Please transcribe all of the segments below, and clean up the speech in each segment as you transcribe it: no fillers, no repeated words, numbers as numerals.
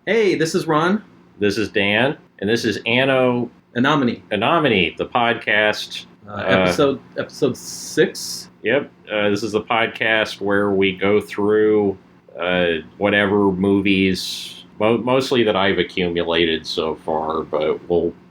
Hey, this is Ron. This is Dan, and this is Anno Anomany. Anomany, the podcast. Episode 6. Yep, this is the podcast where we go through whatever movies, mostly that I've accumulated so far, but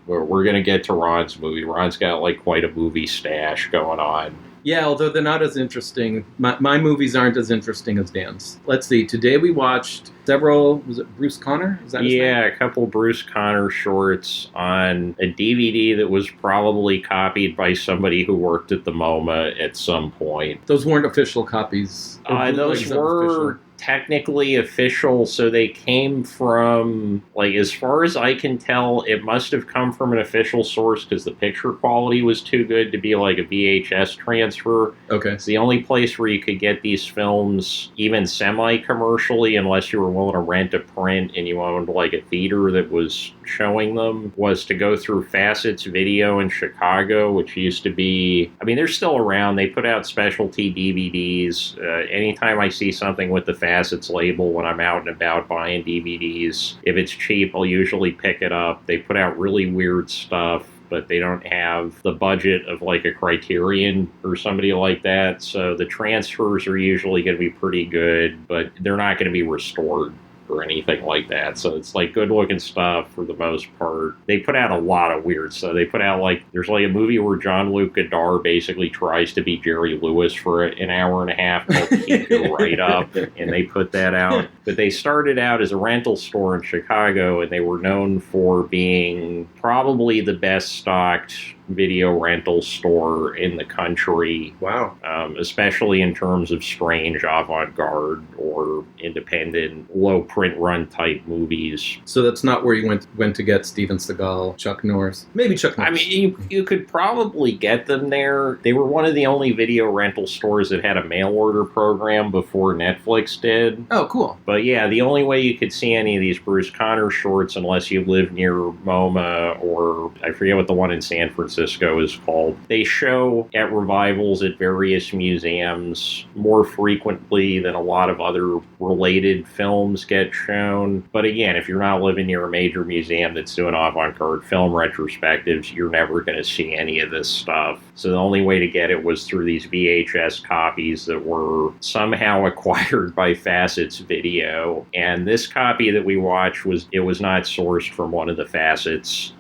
we're going to get to Ron's movie. Ron's got like quite a movie stash going on. Yeah, although they're not as interesting. My movies aren't as interesting as Dan's. Let's see. Today we watched several. Was it Bruce Conner? Is that his name? A couple Bruce Conner shorts on a DVD that was probably copied by somebody who worked at the MoMA at some point. Those weren't official copies. Those were technically official, so they came from, like, as far as I can tell, it must have come from an official source because the picture quality was too good to be like a VHS transfer. Okay. It's the only place where you could get these films even semi-commercially, unless you were willing to rent a print and you owned like a theater that was showing them, was to go through Facets Video in Chicago, which used to be, I mean, they're still around. They put out specialty DVDs. Anytime I see something with the Facets label when I'm out and about buying DVDs, if it's cheap, I'll usually pick it up. They put out really weird stuff, but they don't have the budget of like a Criterion or somebody like that. So the transfers are usually going to be pretty good, but they're not going to be restored or anything like that. So it's like good looking stuff for the most part. They put out a lot of weird stuff. They put out like, there's like a movie where Jean-Luc Godard basically tries to be Jerry Lewis for an hour and a half called Keep Your Right Up, and they put that out. But they started out as a rental store in Chicago, and they were known for being probably the best stocked video rental store in the country. Wow. Especially in terms of strange avant-garde or independent low print run type movies. So that's not where you went to get Steven Seagal, Chuck Norris. Maybe Chuck Norris. I mean, you could probably get them there. They were one of the only video rental stores that had a mail order program before Netflix did. Oh, cool. But yeah, the only way you could see any of these Bruce Conner shorts, unless you live near MoMA, or I forget what the one in San Francisco is called. They show at revivals at various museums more frequently than a lot of other related films get shown. But again, if you're not living near a major museum that's doing avant-garde film retrospectives, you're never going to see any of this stuff. So the only way to get it was through these VHS copies that were somehow acquired by Facets Video. And this copy that we watched was not sourced from one of the Facets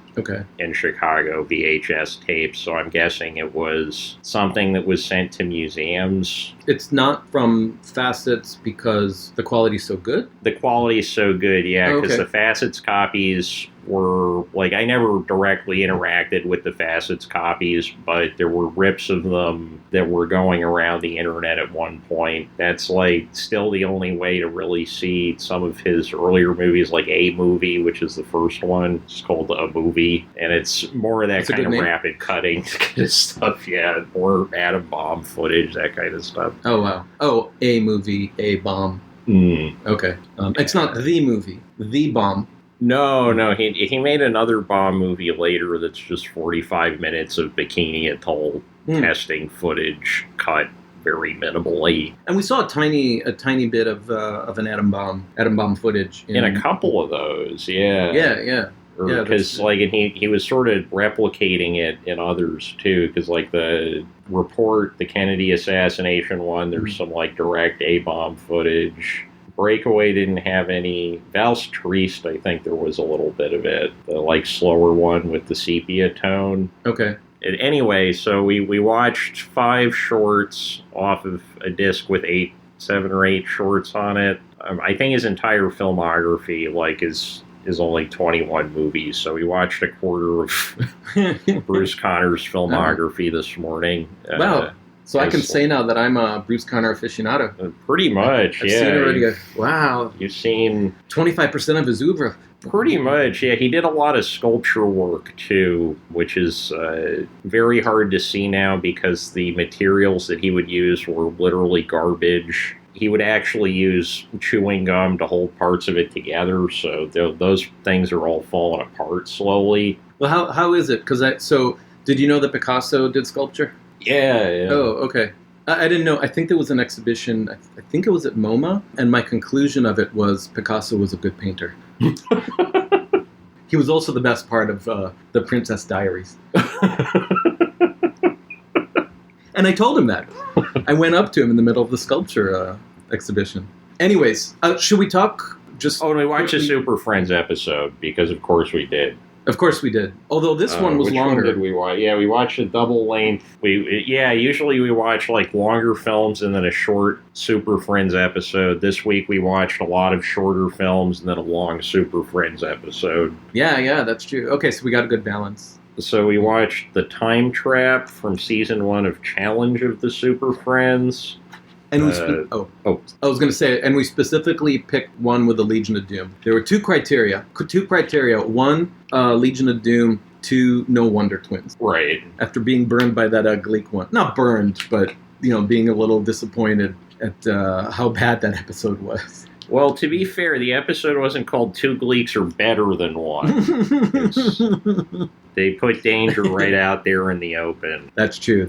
in Chicago VHS tapes, so I'm guessing it was something that was sent to museums. It's not from Facets because the quality's so good? The quality is so good, yeah, because the Facets copies were, like, I never directly interacted with the Facets copies, but there were rips of them that were going around the internet at one point. That's, like, still the only way to really see some of his earlier movies, like A Movie, which is the first one. It's called A Movie, and it's more of that kind of rapid cutting kind of stuff, yeah, more atom bomb footage, that kind of stuff. Oh, wow. Oh, A Movie, A Bomb. Okay. It's not The Movie, The Bomb. No, he made another Bomb movie later that's just 45 minutes of Bikini Atoll testing footage cut very minimally. And we saw a tiny bit of an atom bomb footage in a couple of those, yeah. Yeah. Because and he was sort of replicating it in others too, because like the report, the Kennedy assassination one, there's some like direct A-bomb footage. Breakaway didn't have any. Valse Triste, I think there was a little bit of it. The like slower one with the sepia tone. Okay. Anyway, so we watched 5 shorts off of a disc with 7 or 8 shorts on it. I think his entire filmography is only 21 movies, so we watched a quarter of Bruce Conner's filmography this morning. Wow. So I can say now that I'm a Bruce Conner aficionado. Pretty much, I've seen it already. Wow. You've seen 25% of his oeuvre. Pretty much, yeah. He did a lot of sculpture work, too, which is very hard to see now because the materials that he would use were literally garbage. He would actually use chewing gum to hold parts of it together, so those things are all falling apart slowly. Well, how is it? So did you know that Picasso did sculpture? Yeah. Oh, okay. I didn't know. I think there was an exhibition. I think it was at MoMA, and my conclusion of it was Picasso was a good painter. He was also the best part of the Princess Diaries. And I told him that. I went up to him in the middle of the sculpture exhibition. Anyways, should we talk just... Oh, and we watched a Super Friends episode, because of course we did. Of course we did. Although this one was longer. Which one did we watch? Yeah, we watched a double length. Usually we watch like longer films and then a short Super Friends episode. This week we watched a lot of shorter films and then a long Super Friends episode. Yeah, that's true. Okay, so we got a good balance. So we watched The Time Trap from season 1 of Challenge of the Super Friends. And we I was going to say, and we specifically picked one with the Legion of Doom. There were two criteria. One, Legion of Doom. 2, No Wonder Twins. Right. After being burned by that Gleek one. Not burned, but, being a little disappointed at how bad that episode was. Well, to be fair, the episode wasn't called Two Gleeks Are Better Than One. They put danger right out there in the open. That's true.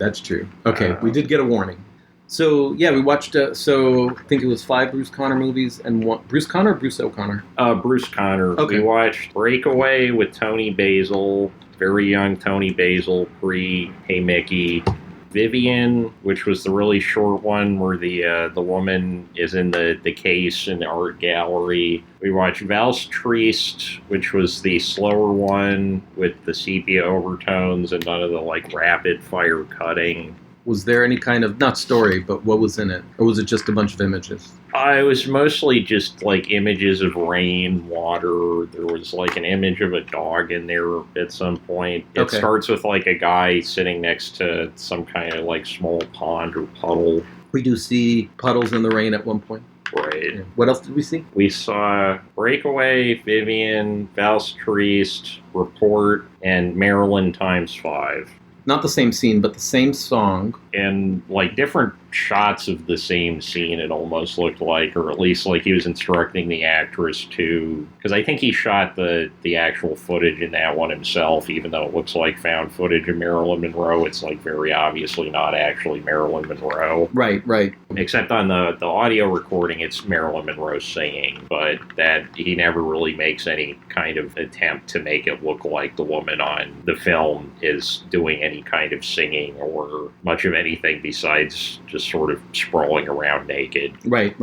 Okay, we did get a warning. So, yeah, we watched, I think it was 5 Bruce Conner movies and one... Bruce Conner or Bruce O'Connor? Bruce Conner. Okay. We watched Breakaway with Tony Basil, very young Tony Basil, pre-Hey Mickey. Vivian, which was the really short one where the woman is in the case in the art gallery. We watched Valse Triste, which was the slower one with the sepia overtones and none of the, rapid fire cutting. Was there any kind of, not story, but what was in it? Or was it just a bunch of images? It was mostly just, images of rain, water. There was, an image of a dog in there at some point. It starts with, a guy sitting next to some kind of, small pond or puddle. We do see puddles in the rain at one point. Right. Yeah. What else did we see? We saw Breakaway, Vivian, Valse Triste, Report, and Maryland ×5. Not the same scene, but the same song. And, different shots of the same scene, it almost looked like, or at least, he was instructing the actress to... Because I think he shot the actual footage in that one himself, even though it looks like found footage of Marilyn Monroe. It's, very obviously not actually Marilyn Monroe. Right. Except on the audio recording, it's Marilyn Monroe singing, but that he never really makes any kind of attempt to make it look like the woman on the film is doing any kind of singing or much of anything besides just sort of sprawling around naked. Right.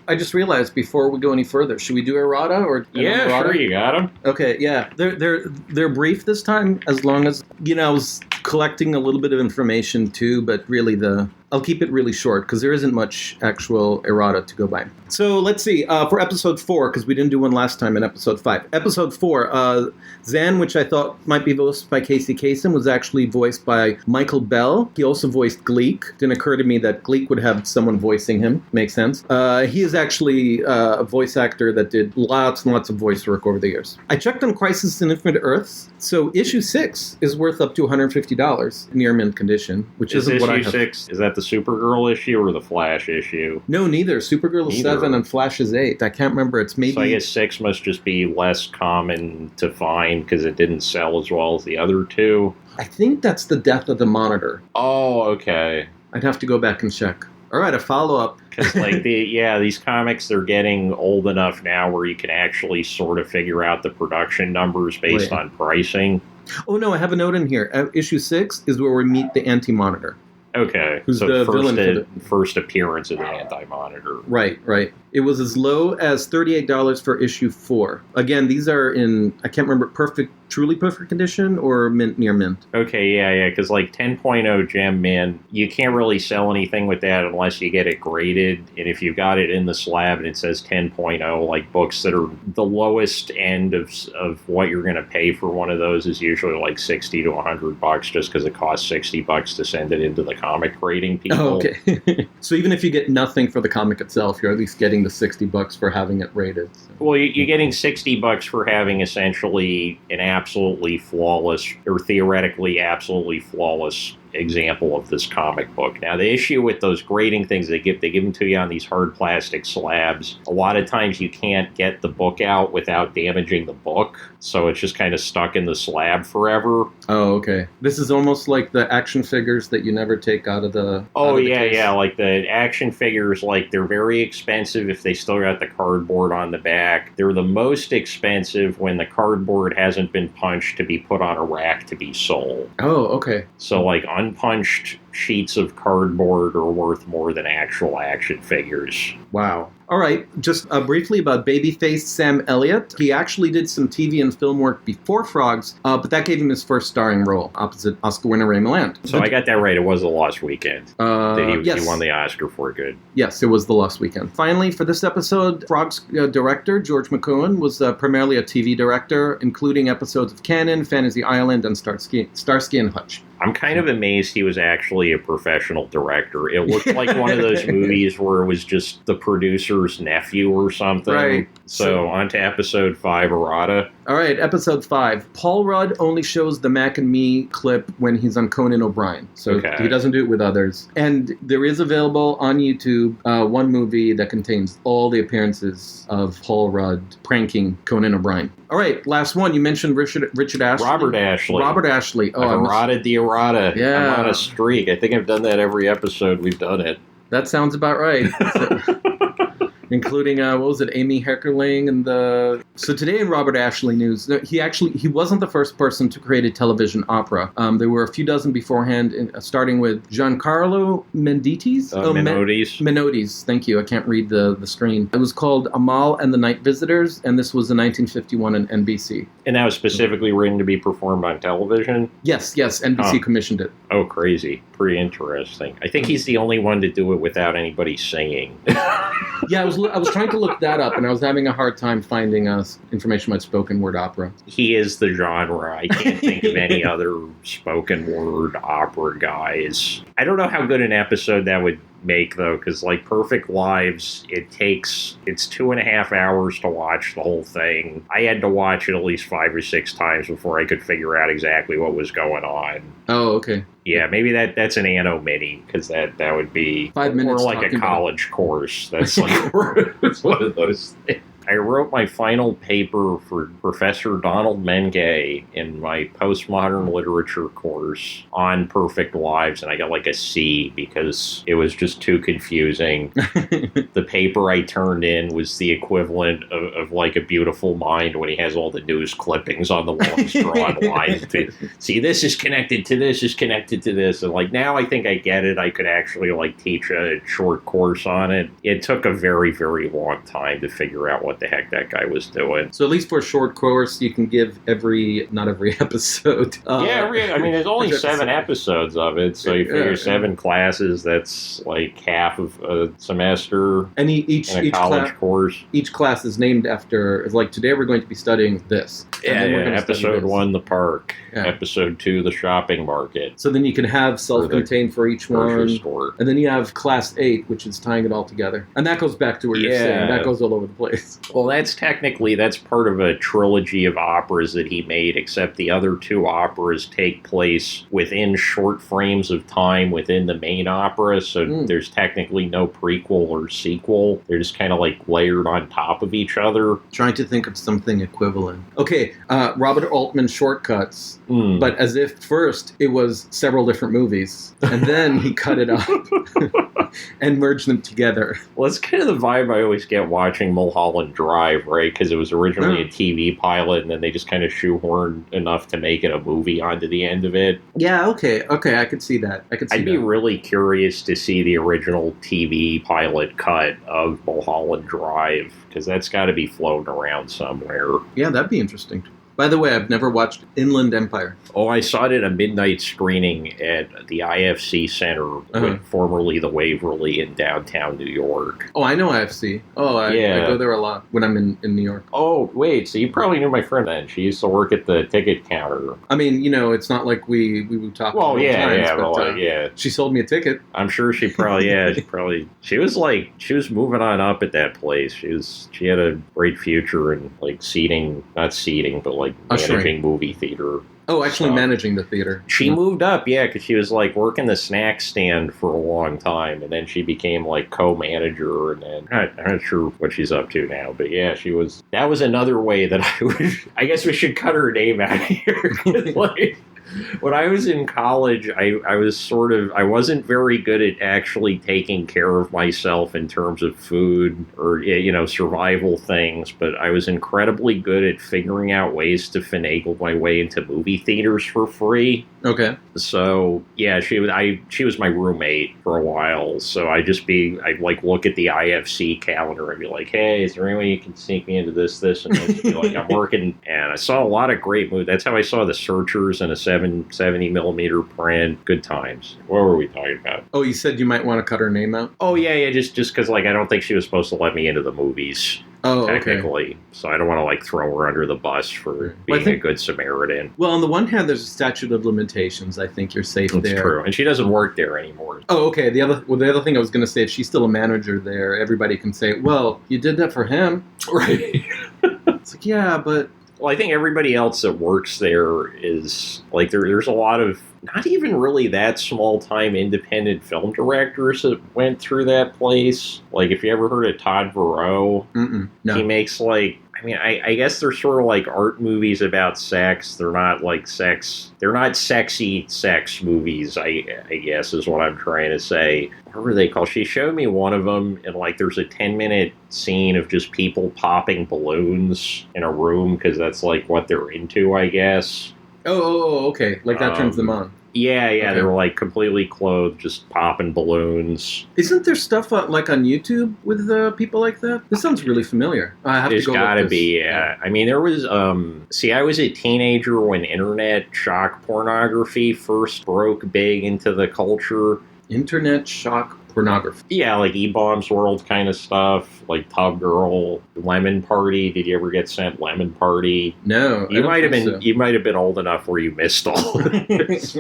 I just realized before we go any further, should we do errata or yeah, errata? Sure, you got them. Okay, yeah, they're brief this time, as long as I was collecting a little bit of information too, but really I'll keep it really short because there isn't much actual errata to go by. So let's see, for episode 4, because we didn't do one last time in episode 5. Episode 4, Zan, which I thought might be voiced by Casey Kasem, was actually voiced by Michael Bell. He also voiced Gleek. Didn't occur to me that Gleek would have someone voicing him. Makes sense. He is actually a voice actor that did lots and lots of voice work over the years. I checked on Crisis on Infinite Earths. So issue 6 is worth up to $150 near mint condition, which isn't what I have. Issue 6, is that the Supergirl issue or the Flash issue? No, neither. Supergirl is 7 and Flash is 8. I can't remember. It's maybe... So I guess 6 must just be less common to find because it didn't sell as well as the other 2. I think that's the Death of the Monitor. Oh, okay. I'd have to go back and check. All right, a follow-up. Because, these comics, they're getting old enough now where you can actually sort of figure out the production numbers based on pricing. Oh, no, I have a note in here. Issue 6 is where we meet the Anti-Monitor. Okay, who's so the villain first appearance of the Anti-Monitor. Right. It was as low as $38 for issue 4. Again, these are in, I can't remember, truly perfect condition or mint near mint. Okay, yeah, because 10.0 gem mint, you can't really sell anything with that unless you get it graded. And if you've got it in the slab and it says 10.0, books that are the lowest end of what you're going to pay for one of those is usually $60 to $100 just because it costs $60 to send it into the comic grading people. Oh, okay. So even if you get nothing for the comic itself, you're at least getting the $60 for having it rated. So. Well, you're getting $60 for having essentially an absolutely flawless, or theoretically absolutely flawless example of this comic book. Now, the issue with those grading things they give them to you on these hard plastic slabs. A lot of times you can't get the book out without damaging the book, so it's just kind of stuck in the slab forever. Oh, okay. This is almost like the action figures that you never take out of the. Oh, yeah. Like the action figures, like they're very expensive if they still got the cardboard on the back. They're the most expensive when the cardboard hasn't been punched to be put on a rack to be sold. Oh, okay. So, like, unpunched sheets of cardboard are worth more than actual action figures. Wow. All right, just briefly about babyface Sam Elliott. He actually did some TV and film work before Frogs, but that gave him his first starring role opposite Oscar winner Ray Milland. So I got that right. It was The Lost Weekend. Yes. He won the Oscar for. Good. Yes, it was The Lost Weekend. Finally, for this episode, Frogs director George McCowan was primarily a TV director, including episodes of Canon, Fantasy Island, and Starsky and Hutch. I'm kind of amazed he was actually a professional director. It looked like one of those movies where it was just the producer's nephew or something. Right. So on to episode 5, Errata. All right, episode 5. Paul Rudd only shows the Mac and Me clip when he's on Conan O'Brien. So He doesn't do it with others. And there is available on YouTube one movie that contains all the appearances of Paul Rudd pranking Conan O'Brien. All right, last one. You mentioned Richard Ashley. Robert Ashley. Robert Ashley. Oh, I've errated the errata. Yeah. I'm on a streak. I think I've done that every episode we've done it. That sounds about right. Including, Amy Heckerling and the... So today in Robert Ashley news, he wasn't the first person to create a television opera. There were a few dozen beforehand, starting with Giancarlo Mendites? Menottes. Menottes, thank you. I can't read the screen. It was called Amal and the Night Visitors, and this was in 1951 on NBC. And that was specifically written to be performed on television? Yes, NBC commissioned it. Oh, crazy. Pretty interesting. I think he's the only one to do it without anybody singing. Yeah, I was trying to look that up, and I was having a hard time finding information about spoken word opera. He is the genre. I can't think of any other spoken word opera guys. I don't know how good an episode that would make, though, because like Perfect Lives, it's 2.5 hours to watch the whole thing. I had to watch it at least 5 or 6 times before I could figure out exactly what was going on. Oh, okay. Yeah, maybe that's an Anno Mini, because that would be 5 minutes more like a college course. That's like it's one of those things. I wrote my final paper for Professor Donald Menge in my postmodern literature course on Perfect Lives, and I got like a C because it was just too confusing. The paper I turned in was the equivalent of like A Beautiful Mind when he has all the news clippings on the wall and drawn lines. See, this is connected to this, is connected to this. And like now I think I get it. I could actually like teach a short course on it. It took a very, very long time to figure out what the heck that guy was doing. So at least for a short course, you can give not every episode. There's only 7 episodes of it, so you figure 7 classes, that's like half of a semester and each college course. Each class is named after, it's like today we're going to be studying this. Episode 1, the park. Yeah. Episode 2, the shopping market. So then you can have self-contained for each one. Store. And then you have class 8, which is tying it all together. And that goes back to where you're saying. That goes all over the place. Well, that's part of a trilogy of operas that he made, except the other 2 operas take place within short frames of time within the main opera, so there's technically no prequel or sequel. They're just kind of like layered on top of each other. Trying to think of something equivalent. Okay, Robert Altman Shortcuts, but as if first it was several different movies, and then he cut it up and merged them together. Well, it's kind of the vibe I always get watching Mulholland Drive, right? Because it was originally a TV pilot, and then they just kind of shoehorned enough to make it a movie onto the end of it. Yeah, okay, I could see that. I'd be really curious to see the original TV pilot cut of Mulholland Drive, because that's got to be floating around somewhere. Yeah, that'd be interesting. By the way, I've never watched Inland Empire. Oh, I saw it at a midnight screening at the IFC Center, formerly the Waverly in downtown New York. Oh, I know IFC. Oh, I go there a lot when I'm in New York. Oh, wait, so you probably knew my friend then. She used to work at the ticket counter. I mean, it's not like we would talk times, but she sold me a ticket. I'm sure she probably, she was moving on up at that place. She had a great future in like managing movie theater. Oh, actually So, managing the theater. she moved up, yeah, because she was like working the snack stand for a long time, and then she became like co-manager, and then I'm not sure what she's up to now, but yeah, she was. That was another way that I would. I guess we should cut her name out of here. 'Cause, like, when I was in college, I wasn't very good at actually taking care of myself in terms of food or, survival things, but I was incredibly good at figuring out ways to finagle my way into movie theaters for free. Okay. So yeah, she was my roommate for a while. So I'd like look at the IFC calendar and be like, hey, is there any way you can sneak me into this, and this? Be like, I'm working, and I saw a lot of great movies. That's how I saw The Searchers in a 770 millimeter print. Good times. What were we talking about? Oh, you said you might want to cut her name out? Oh yeah, just because like I don't think she was supposed to let me into the movies. Oh, technically. okay. So I don't want to like throw her under the bus for being a good Samaritan. Well, on the one hand, there's a statute of limitations. I think you're safe there. That's true, and she doesn't work there anymore. Oh, okay. The other thing I was going to say, if she's still a manager there, everybody can say, "Well, you did that for him." Right. It's like, yeah, but well, I think everybody else that works there is like there's a lot of not even really that small-time independent film directors that went through that place. Like, if you ever heard of Todd Verow, no. He makes like, I mean, I guess they're sort of like art movies about sex. They're not like sex. They're not sexy sex movies, I guess is what I'm trying to say. What were they called? She showed me one of them, and like there's a 10-minute scene of just people popping balloons in a room because that's like what they're into, I guess. Oh, okay. Like that turns them on. Yeah, Okay. They were like completely clothed, just popping balloons. Isn't there stuff like on YouTube with people like that? This sounds really familiar. I have There's to go. gotta be, yeah. I mean, there was, I was a teenager when internet shock pornography first broke big into the culture. Internet shock pornography. Yeah, like E-Bombs World kind of stuff, like Tub Girl, Lemon Party. Did you ever get sent Lemon Party? No, You might have been old enough where you missed all of this.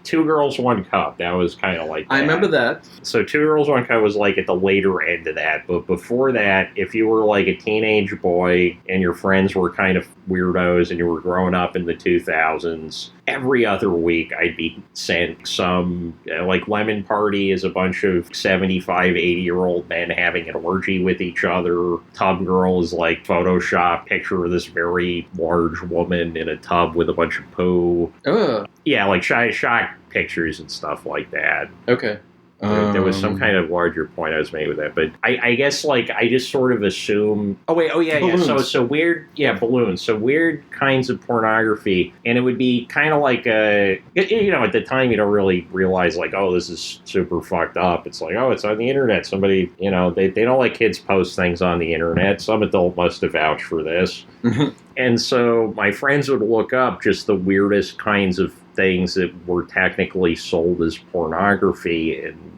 Two Girls, One Cup. That was kind of like that. I remember that. So Two Girls, One Cup was like at the later end of that. But before that, if you were like a teenage boy and your friends were kind of weirdos and you were growing up in the 2000s, every other week I'd be sent some, like Lemon Party is a bunch of 75, 80-year-old men having an orgy with each other. Tub Girl is like Photoshop picture of this very large woman in a tub with a bunch of poo. Yeah, like shock pictures and stuff like that. Okay. There was some kind of larger point I was making with that, but I guess like I just sort of assume. Balloons. So weird, balloons. So weird kinds of pornography, and it would be kind of like at the time you don't really realize like, oh, this is super fucked up. It's like, oh, it's on the internet. Somebody, they don't let kids post things on the internet. Some adult must have vouched for this, and so my friends would look up just the weirdest kinds of things that were technically sold as pornography, and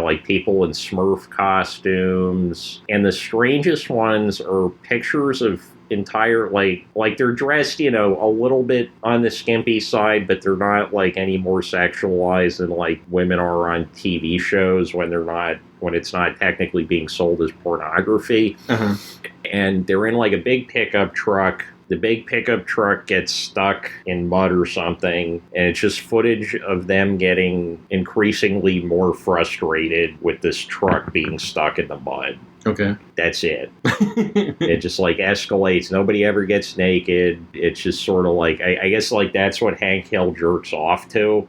like people in Smurf costumes, and the strangest ones are pictures of entire like they're dressed a little bit on the skimpy side, but they're not like any more sexualized than like women are on TV shows when it's not technically being sold as pornography. And they're in like a big pickup truck. The big pickup truck gets stuck in mud or something, and it's just footage of them getting increasingly more frustrated with this truck being stuck in the mud. Okay. That's it. It just like escalates. Nobody ever gets naked. It's just sort of like, I guess like that's what Hank Hill jerks off to.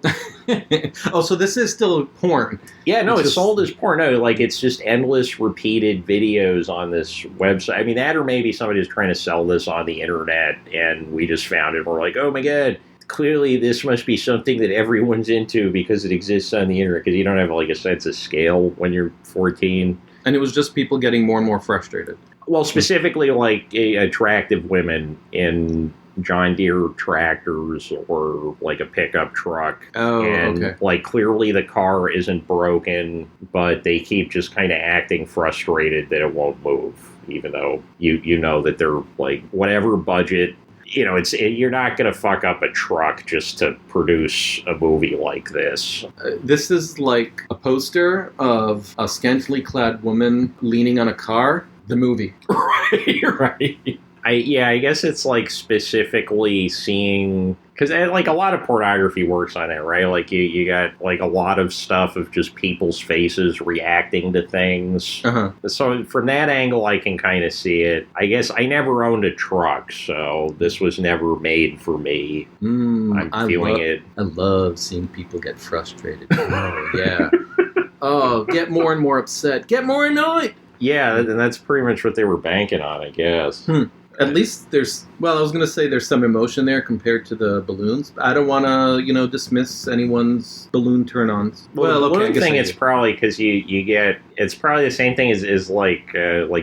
Oh, so this is still porn. Yeah, no, it's sold as porn. No, like it's just endless repeated videos on this website. I mean, that or maybe somebody was trying to sell this on the internet and we just found it and we're like, oh my God, clearly this must be something that everyone's into because it exists on the internet, because you don't have like a sense of scale when you're 14. And it was just people getting more and more frustrated. Well, specifically like attractive women in John Deere tractors or like a pickup truck. Oh, and okay. Like clearly the car isn't broken, but they keep just kind of acting frustrated that it won't move, even though you know that they're like whatever budget. You're not going to fuck up a truck just to produce a movie like this. This is like a poster of a scantily clad woman leaning on a car. The movie. Right. I guess it's like specifically seeing, because like a lot of pornography works on it, right? Like you got like a lot of stuff of just people's faces reacting to things. So from that angle, I can kind of see it. I guess I never owned a truck, so this was never made for me. I'm feeling it. I love seeing people get frustrated. Oh yeah. Oh, get more and more upset. Get more annoyed. Yeah, and that's pretty much what they were banking on, I guess. At least there's, well, I was going to say there's some emotion there compared to the balloons. I don't want to, dismiss anyone's balloon turn-ons. Well, the balloon thing, it's probably because you get, it's probably the same thing as like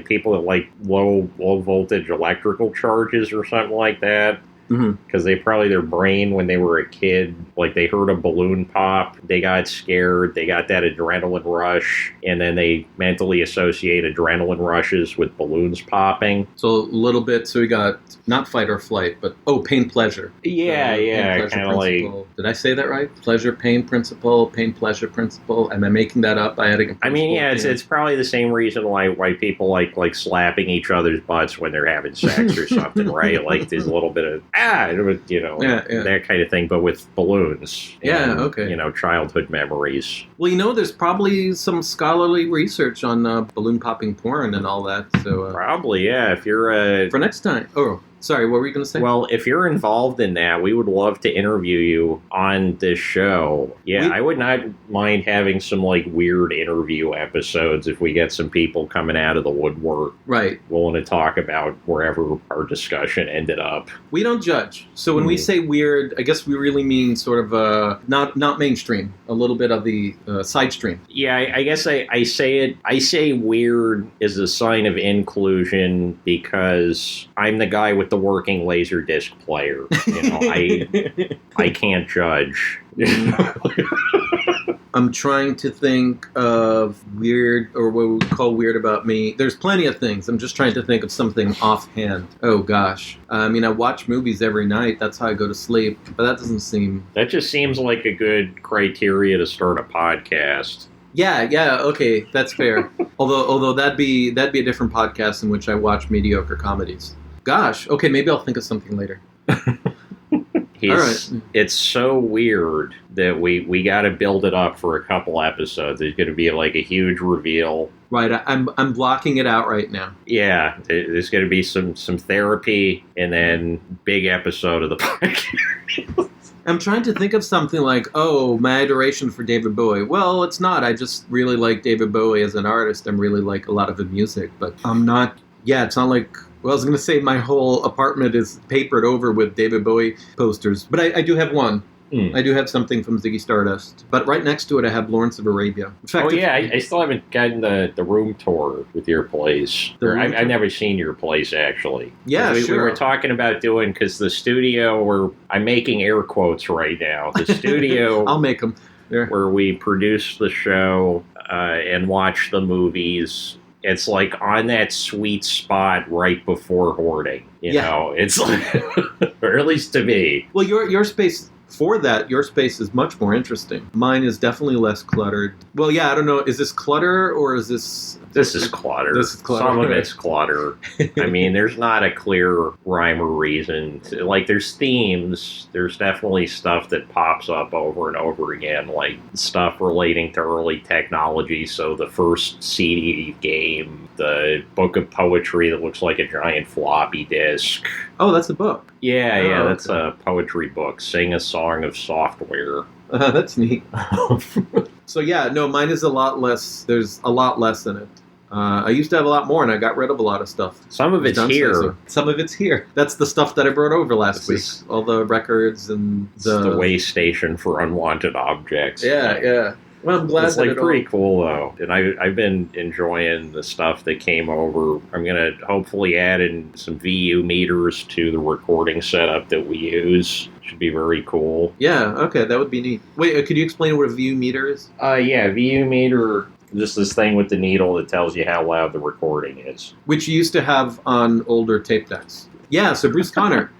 people that like low voltage electrical charges or something like that. Because they probably, their brain when they were a kid, like they heard a balloon pop, they got scared, they got that adrenaline rush, and then they mentally associate adrenaline rushes with balloons popping. So a little bit, so we got not fight or flight, but pain pleasure. Yeah, kind of like. Did I say that right? Pleasure pain principle, pain pleasure principle. Am I making that up? It's probably the same reason why people like slapping each other's butts when they're having sex or something, right? Like there's a little bit of that kind of thing, but with balloons. And, childhood memories. Well, there's probably some scholarly research on balloon popping porn and all that. So probably, yeah. If you're for next time. Oh, sorry. What were you going to say? Well, if you're involved in that, we would love to interview you on this show. Yeah, I would not mind having some like weird interview episodes if we get some people coming out of the woodwork, right? Willing to talk about wherever our discussion ended up. We don't judge. So when we say weird, I guess we really mean sort of not mainstream, a little bit of the side stream. Yeah, I guess I say weird is a sign of inclusion because I'm the guy with the working Laserdisc player. I can't judge. I'm trying to think of weird, or what we would call weird about me. There's plenty of things. I'm just trying to think of something offhand. Oh, gosh. I watch movies every night. That's how I go to sleep. But that doesn't seem... That just seems like a good criteria to start a podcast. Yeah, okay. That's fair. although that'd be a different podcast in which I watch mediocre comedies. Gosh. Okay, maybe I'll think of something later. All right. It's so weird that we got to build it up for a couple episodes. There's going to be like a huge reveal. Right, I'm blocking it out right now. Yeah, there's going to be some therapy and then big episode of the podcast. I'm trying to think of something like, my adoration for David Bowie. Well, it's not. I just really like David Bowie as an artist. I really like a lot of the music, but I'm not. Yeah, it's not like. Well, I was going to say my whole apartment is papered over with David Bowie posters, but I do have one. I do have something from Ziggy Stardust. But right next to it, I have Lawrence of Arabia. In fact, I still haven't gotten the room tour with your place. I've never seen your place, actually. Yeah, we were talking about doing, because the studio, I'm making air quotes right now, the studio... I'll make them. There. Where we produce the show and watch the movies... It's like on that sweet spot right before hoarding. You know, it's like, or at least to me. Well, your space for that, your space is much more interesting. Mine is definitely less cluttered. Well, yeah, I don't know. Is this clutter or is this? This is clutter. This is clutter. Some of it's clutter. I mean, there's not a clear rhyme or reason. Like, there's themes. There's definitely stuff that pops up over and over again, like stuff relating to early technology. So the first CD game, the book of poetry that looks like a giant floppy disk. Oh, that's a book. Yeah, that's a poetry book. Sing a Song of Software. That's neat. So mine is a lot less. There's a lot less in it. I used to have a lot more, and I got rid of a lot of stuff. Some of it's here. Some of it's here. That's the stuff that I brought over last week. All the records and the way station for unwanted objects. Yeah. Well, I'm glad it's like pretty cool though, and I've been enjoying the stuff that came over. I'm gonna hopefully add in some VU meters to the recording setup that we use. Should be very cool. Yeah. Okay, that would be neat. Wait, could you explain what a VU meter is? VU meter. Just this thing with the needle that tells you how loud the recording is. Which you used to have on older tape decks. Yeah, so Bruce Conner.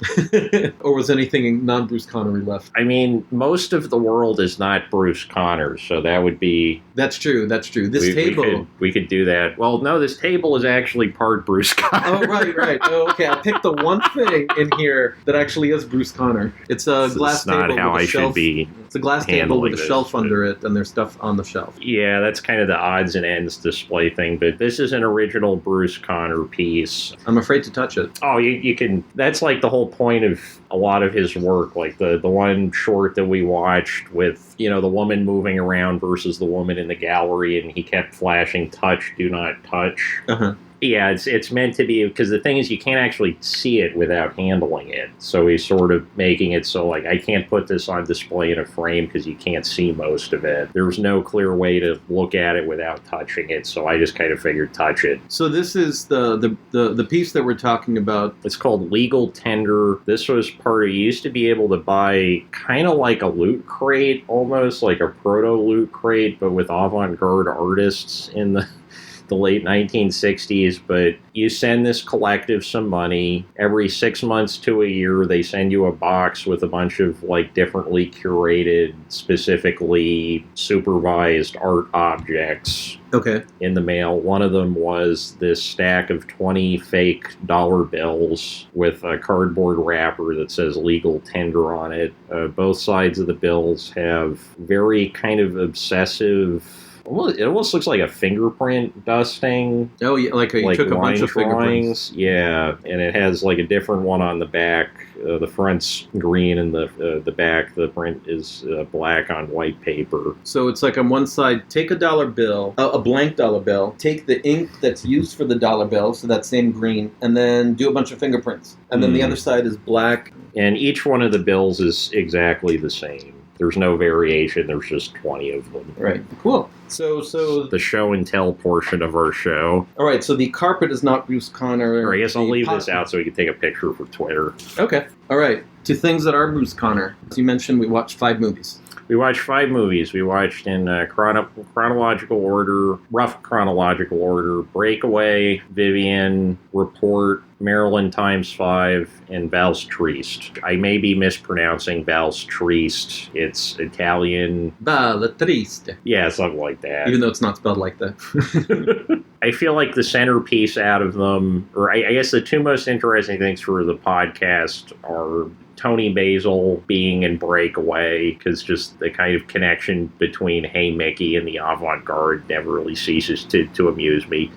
Or was anything non-Bruce Connery left? I mean, most of the world is not Bruce Conner, so that would be... That's true. This table... We could do that. Well, no, this table is actually part Bruce Conner. Oh, right. Oh, okay, I picked the one thing in here that actually is Bruce Conner. It's a glass table with a shelf. That's not how I should be. It's a glass table with a shelf under it, and there's stuff on the shelf. Yeah, that's kind of the odds and ends display thing, but this is an original Bruce Conner piece. I'm afraid to touch it. Oh, you can... That's like the whole point of a lot of his work, like the one short that we watched with, the woman moving around versus the woman in the gallery, and he kept flashing touch, do not touch. Uh-huh. Yeah, it's meant to be, because the thing is you can't actually see it without handling it. So he's sort of making it so, like, I can't put this on display in a frame because you can't see most of it. There's no clear way to look at it without touching it, so I just kind of figured touch it. So this is the piece that we're talking about. It's called Legal Tender. This was part of, you used to be able to buy kind of like a loot crate, almost like a proto-loot crate, but with avant-garde artists in the late 1960s, but you send this collective some money. Every 6 months to a year, they send you a box with a bunch of like differently curated, specifically supervised art objects. Okay. In the mail. One of them was this stack of 20 fake dollar bills with a cardboard wrapper that says legal tender on it. Both sides of the bills have very kind of obsessive... It almost looks like a fingerprint dusting. Oh, yeah, like you took a bunch of fingerprints. Yeah, and it has like a different one on the back. The front's green and the back, the print is black on white paper. So it's like on one side, take a dollar bill, a blank dollar bill, take the ink that's used for the dollar bill, so that same green, and then do a bunch of fingerprints. And then the other side is black. And each one of the bills is exactly the same. There's no variation. There's just 20 of them. Right. Cool. So the show and tell portion of our show. All right. So the carpet is not Bruce Conner. Or I guess I'll leave this out so we can take a picture for Twitter. Okay. All right. To things that are Bruce Conner. As you mentioned, we watched 5 movies. We watched 5 movies. We watched in chronological order, rough chronological order, Breakaway, Vivian, Report, Maryland Times 5, and Val's Triste. I may be mispronouncing Val's Triste. It's Italian. Val Triste. Yeah, something like that. Even though it's not spelled like that. I feel like the centerpiece out of them, or I guess the 2 most interesting things for the podcast are Tony Basil being in Breakaway, because just the kind of connection between Hey Mickey and the avant-garde never really ceases to amuse me.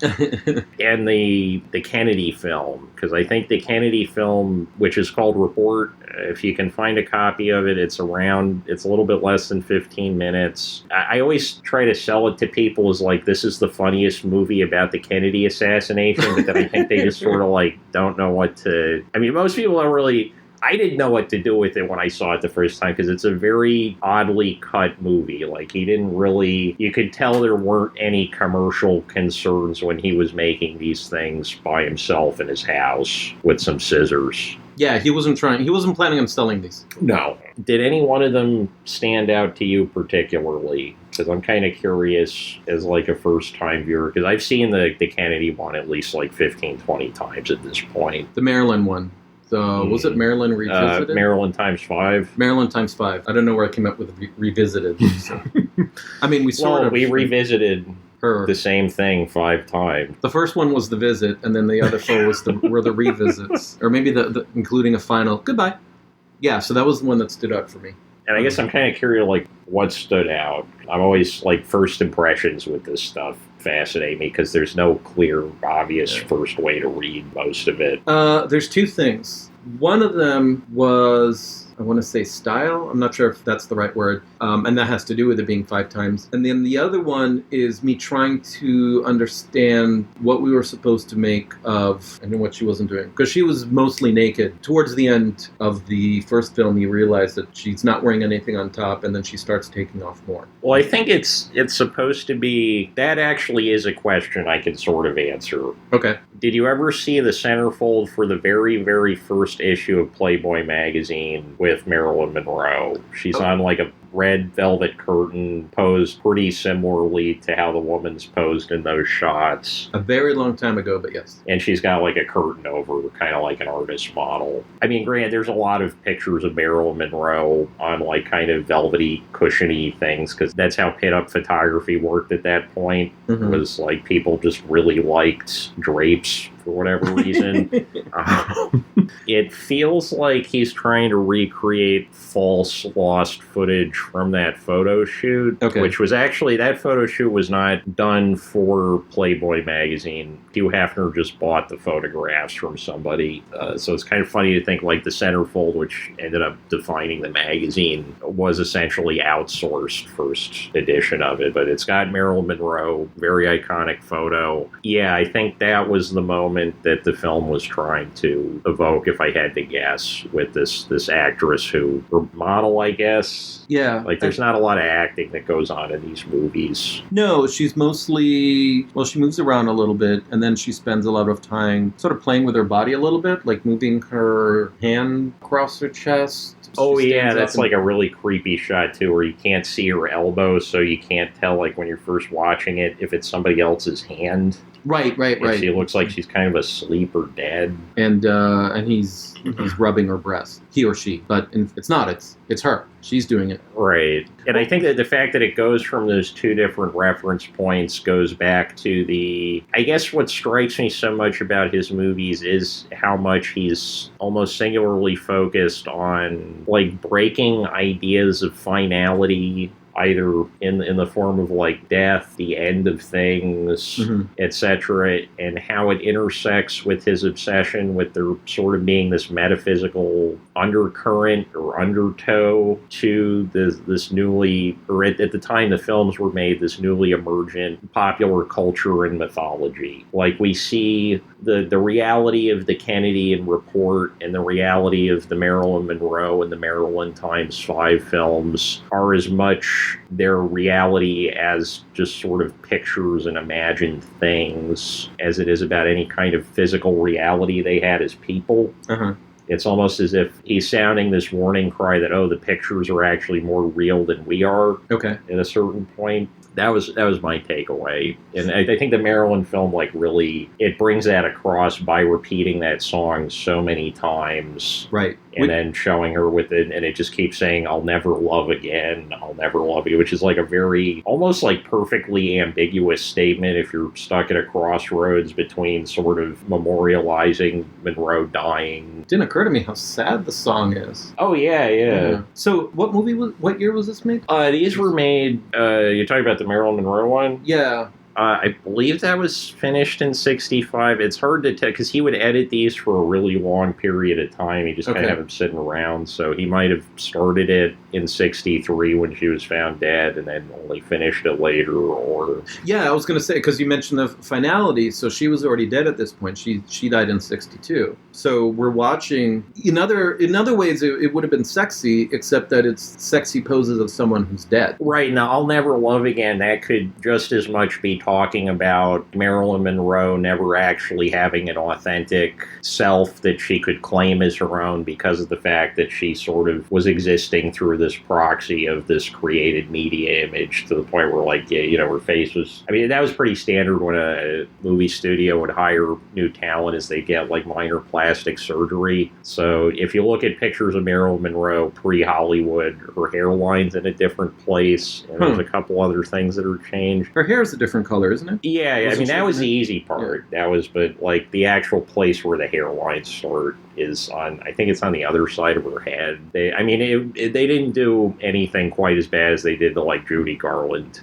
And the Kennedy film, because I think the Kennedy film, which is called Report, if you can find a copy of it, it's a little bit less than 15 minutes. I always try to sell it to people as like, this is the funniest movie about the Kennedy assassination, but then I think they just sort of like don't know what to... I mean, most people don't really... I didn't know what to do with it when I saw it the first time, because it's a very oddly cut movie. Like, he didn't really... You could tell there weren't any commercial concerns when he was making these things by himself in his house with some scissors. Yeah, he wasn't planning on selling these. No. Did any one of them stand out to you particularly? Because I'm kind of curious as like a first-time viewer, because I've seen the Kennedy one at least like 15, 20 times at this point. The Maryland one. Was it Maryland Revisited? Maryland Times 5. Maryland Times 5. I don't know where I came up with Revisited. So. I mean, we revisited the same thing 5 times. The first one was The Visit, and then the other 4 were the revisits. Or maybe the including a final goodbye. Yeah, so that was the one that stood out for me. And I guess I'm kind of curious, like, what stood out. I'm always, like, first impressions with this stuff fascinate me, because there's no clear, obvious first way to read most of it. There's 2 things. One of them was, I want to say style. I'm not sure if that's the right word. And that has to do with it being 5 times. And then the other one is me trying to understand what we were supposed to make of, and what she wasn't doing. Because she was mostly naked. Towards the end of the first film, you realize that she's not wearing anything on top, and then she starts taking off more. Well, I think it's supposed to be, that actually is a question I can sort of answer. Okay. Did you ever see the centerfold for the very, very first issue of Playboy magazine with Marilyn Monroe? She's on like a red velvet curtain posed pretty similarly to how the woman's posed in those shots. A very long time ago, but yes. And she's got like a curtain over her, kind of like an artist model. I mean, granted, there's a lot of pictures of Marilyn Monroe on like kind of velvety, cushiony things, because that's how pin-up photography worked at that point. Mm-hmm. Was like people just really liked drapes for whatever reason. It feels like he's trying to recreate false lost footage from that photo shoot, which was actually, that photo shoot was not done for Playboy magazine. Hugh Hefner just bought the photographs from somebody. So it's kind of funny to think like the centerfold, which ended up defining the magazine, was essentially outsourced first edition of it. But it's got Marilyn Monroe, very iconic photo. Yeah, I think that was the moment that the film was trying to evoke, if I had to guess, with this actress who, or model, I guess. Yeah. Like, there's not a lot of acting that goes on in these movies. No, she's mostly, well, she moves around a little bit, and then she spends a lot of time sort of playing with her body a little bit, like moving her hand across her chest. Oh, yeah, that's like a really creepy shot, too, where you can't see her elbow, so you can't tell, like, when you're first watching it, if it's somebody else's hand. Right. She looks like she's kind of asleep or dead. And he's rubbing her breast. He or she. But it's not. It's her. She's doing it. Right. And I think that the fact that it goes from those two different reference points goes back to the... I guess what strikes me so much about his movies is how much he's almost singularly focused on, like, breaking ideas of finality, either in the form of like death, the end of things, etc., and how it intersects with his obsession with there sort of being this metaphysical undercurrent or undertow to this newly, or at the time the films were made, this newly emergent popular culture and mythology. Like, we see the reality of the Kennedy and Report and the reality of the Marilyn Monroe and the Marilyn x5 films are as much their reality as just sort of pictures and imagined things as it is about any kind of physical reality they had as people. It's almost as if he's sounding this warning cry that, oh, the pictures are actually more real than we are. At a certain point. That was my takeaway. And I think the Marilyn film, like, really, it brings that across by repeating that song so many times. Right. And then showing her with it, and it just keeps saying, I'll never love again, I'll never love you, which is like a very, almost like perfectly ambiguous statement if you're stuck at a crossroads between sort of memorializing Monroe dying. It didn't occur to me how sad the song is. Oh, yeah. So what year was this made? These were made, you're talking about the Marilyn Monroe one? Yeah. I believe that was finished in 65. It's hard to tell, because he would edit these for a really long period of time. He just kind of had them sitting around. So he might have started it in 63 when she was found dead and then only finished it later. Or yeah, I was going to say, because you mentioned the finality, so she was already dead at this point. She died in 62. So we're watching, in other ways, it would have been sexy, except that it's sexy poses of someone who's dead. Right. Now, I'll Never Love Again, that could just as much be talking about Marilyn Monroe never actually having an authentic self that she could claim as her own because of the fact that she sort of was existing through this proxy of this created media image, to the point where, like, her face was... I mean, that was pretty standard when a movie studio would hire new talent, as they get, like, minor plastic surgery. So if you look at pictures of Marilyn Monroe pre-Hollywood, her hairline's in a different place, and there's a couple other things that are changed. Her hair is a different color, isn't it? Yeah, I mean, that was the easy part. Yeah. That was, but, like, the actual place where the hairlines start is on, I think it's on the other side of her head. They didn't do anything quite as bad as they did to, like, Judy Garland.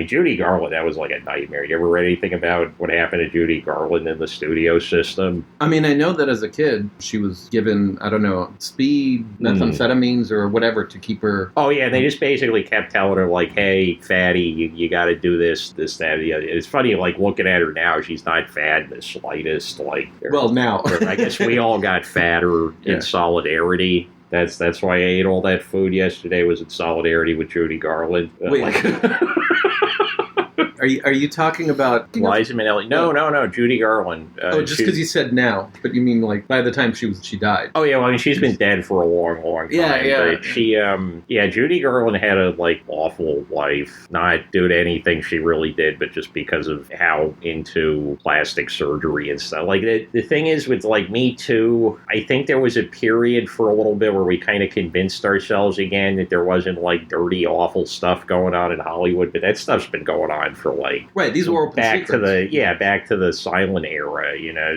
Judy Garland, that was like a nightmare. You ever read anything about what happened to Judy Garland in the studio system? I mean, I know that as a kid, she was given, I don't know, speed, methamphetamines, or whatever to keep her... Oh, yeah, they just basically kept telling her, like, hey, fatty, you got to do this, that, the other. It's funny, like, looking at her now, she's not fat in the slightest. Like, well, now. I guess we all got fatter in solidarity. That's why I ate all that food yesterday, was in solidarity with Judy Garland. Wait. Are you talking about Liza Minnelli? No, Judy Garland. Just because you said now, but you mean like by the time she died? Oh yeah, well, I mean she's been dead for a long time. Yeah. But she, Judy Garland had a awful life, not due to anything she really did, but just because of how into plastic surgery and stuff. Like the thing is with Me Too, I think there was a period for a little bit where we kind of convinced ourselves again that there wasn't dirty, awful stuff going on in Hollywood, but that stuff's been going on for right. These were back to the silent era,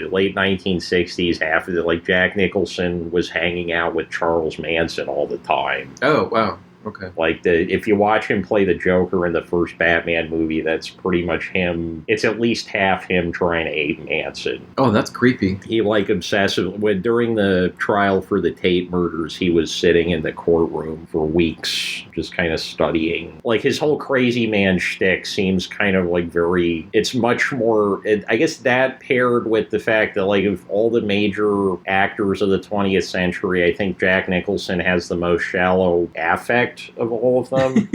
late 1960s. Half of it, Jack Nicholson was hanging out with Charles Manson all the time. Oh wow. Okay. If you watch him play the Joker in the first Batman movie, that's pretty much him. It's at least half him trying to aid Manson. Oh, that's creepy. He during the trial for the Tate murders, he was sitting in the courtroom for weeks, just kind of studying. His whole crazy man shtick seems kind of very. It's much more. I guess that paired with the fact that of all the major actors of the 20th century, I think Jack Nicholson has the most shallow affect of all of them,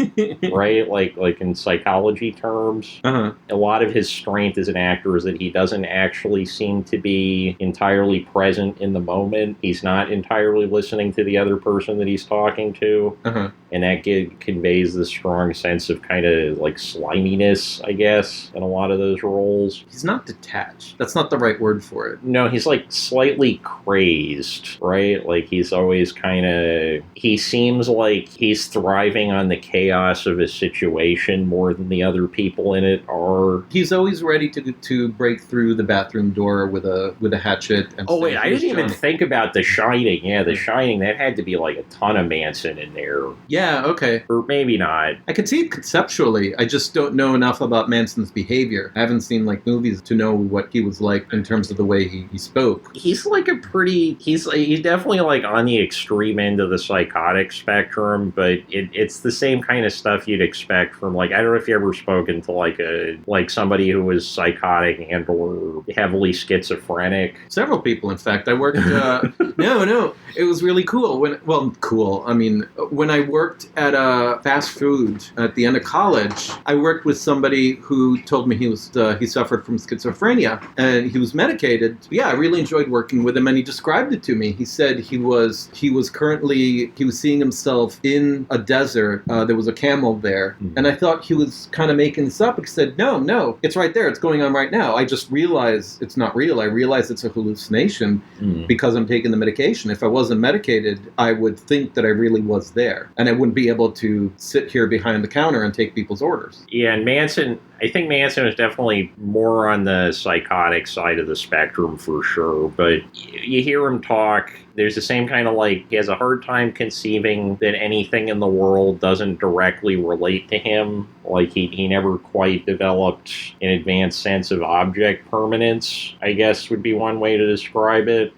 right? Like in psychology terms. Uh-huh. A lot of his strength as an actor is that he doesn't actually seem to be entirely present in the moment. He's not entirely listening to the other person that he's talking to. Uh-huh. And that conveys this strong sense of kind of sliminess, I guess, in a lot of those roles. He's not detached. That's not the right word for it. No, he's slightly crazed, right? He's always he seems like he's thriving on the chaos of his situation more than the other people in it are. He's always ready to break through the bathroom door with a hatchet. And oh wait, I didn't even think about The Shining. Yeah, The Shining, that had to be a ton of Manson in there. Yeah, okay. Or maybe not. I can see it conceptually. I just don't know enough about Manson's behavior. I haven't seen movies to know what he was like in terms of the way he spoke. He's he's definitely on the extreme end of the psychotic spectrum, but it's the same kind of stuff you'd expect from I don't know if you ever spoken to somebody who was psychotic and or heavily schizophrenic. Several people, in fact. I worked no, it was really cool. When I worked at a fast food at the end of college, I worked with somebody who told me he suffered from schizophrenia and he was medicated. Yeah, I really enjoyed working with him, and he described it to me. He said he was seeing himself in a desert. There was a camel there, and I thought he was kind of making this up. He said, no, it's right there. It's going on right now. I just realized it's not real. I realized it's a hallucination because I'm taking the medication. If I wasn't medicated, I would think that I really was there, and I wouldn't be able to sit here behind the counter and take people's orders. Yeah, and I think Manson is definitely more on the psychotic side of the spectrum for sure, but you hear him talk, there's the same kind of he has a hard time conceiving that anything in the world doesn't directly relate to him. He never quite developed an advanced sense of object permanence, I guess would be one way to describe it.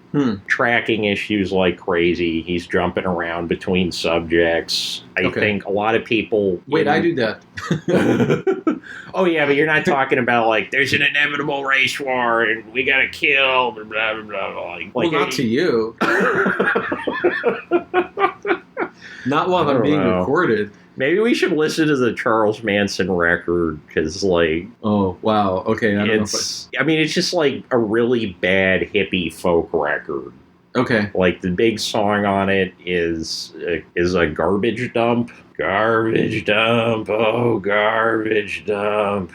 Tracking issues like crazy. He's jumping around between subjects. I think a lot of people... Wait, I do that. Oh, yeah, but you're not talking about, there's an inevitable race war, and we gotta kill, blah, blah, blah, well, not to you. Not while I'm being recorded. Maybe we should listen to the Charles Manson record, because, oh, wow, okay, it's just, a really bad hippie folk record. Okay. The big song on it is a garbage dump. Garbage dump, oh, garbage dump.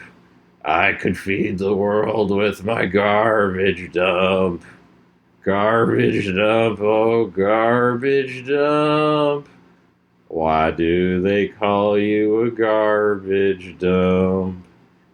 I could feed the world with my garbage dump. Garbage dump, oh, garbage dump. Why do they call you a garbage dump?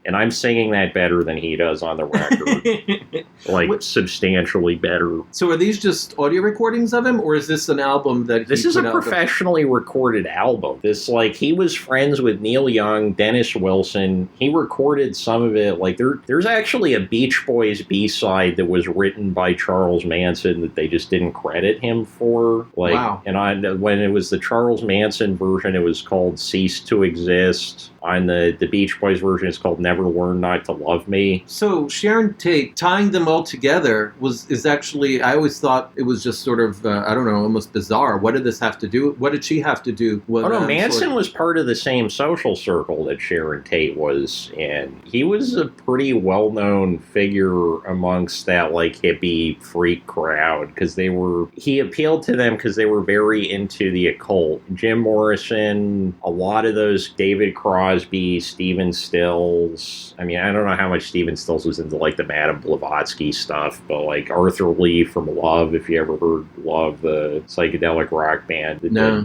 And I'm singing that better than he does on the record. Substantially better. So are these just audio recordings of him, or is this an album that This is a professionally recorded album. This, he was friends with Neil Young, Dennis Wilson. He recorded some of it. There's actually a Beach Boys B-side that was written by Charles Manson that they just didn't credit him for. Wow. And when it was the Charles Manson version, it was called Cease to Exist. On the Beach Boys version, it's called never learned not to love me. So Sharon Tate tying them all together is actually, I always thought it was just sort of I don't know, almost bizarre. What did this have to do? What did she have to do with? Oh no, Manson was part of the same social circle that Sharon Tate was in. He was a pretty well-known figure amongst that like hippie freak crowd because he appealed to them because they were very into the occult. Jim Morrison, a lot of those David Crosby, Stephen Stills. I mean, I don't know how much Stephen Stills was into like the Madame Blavatsky stuff, but like Arthur Lee from Love, if you ever heard Love, the psychedelic rock band. No.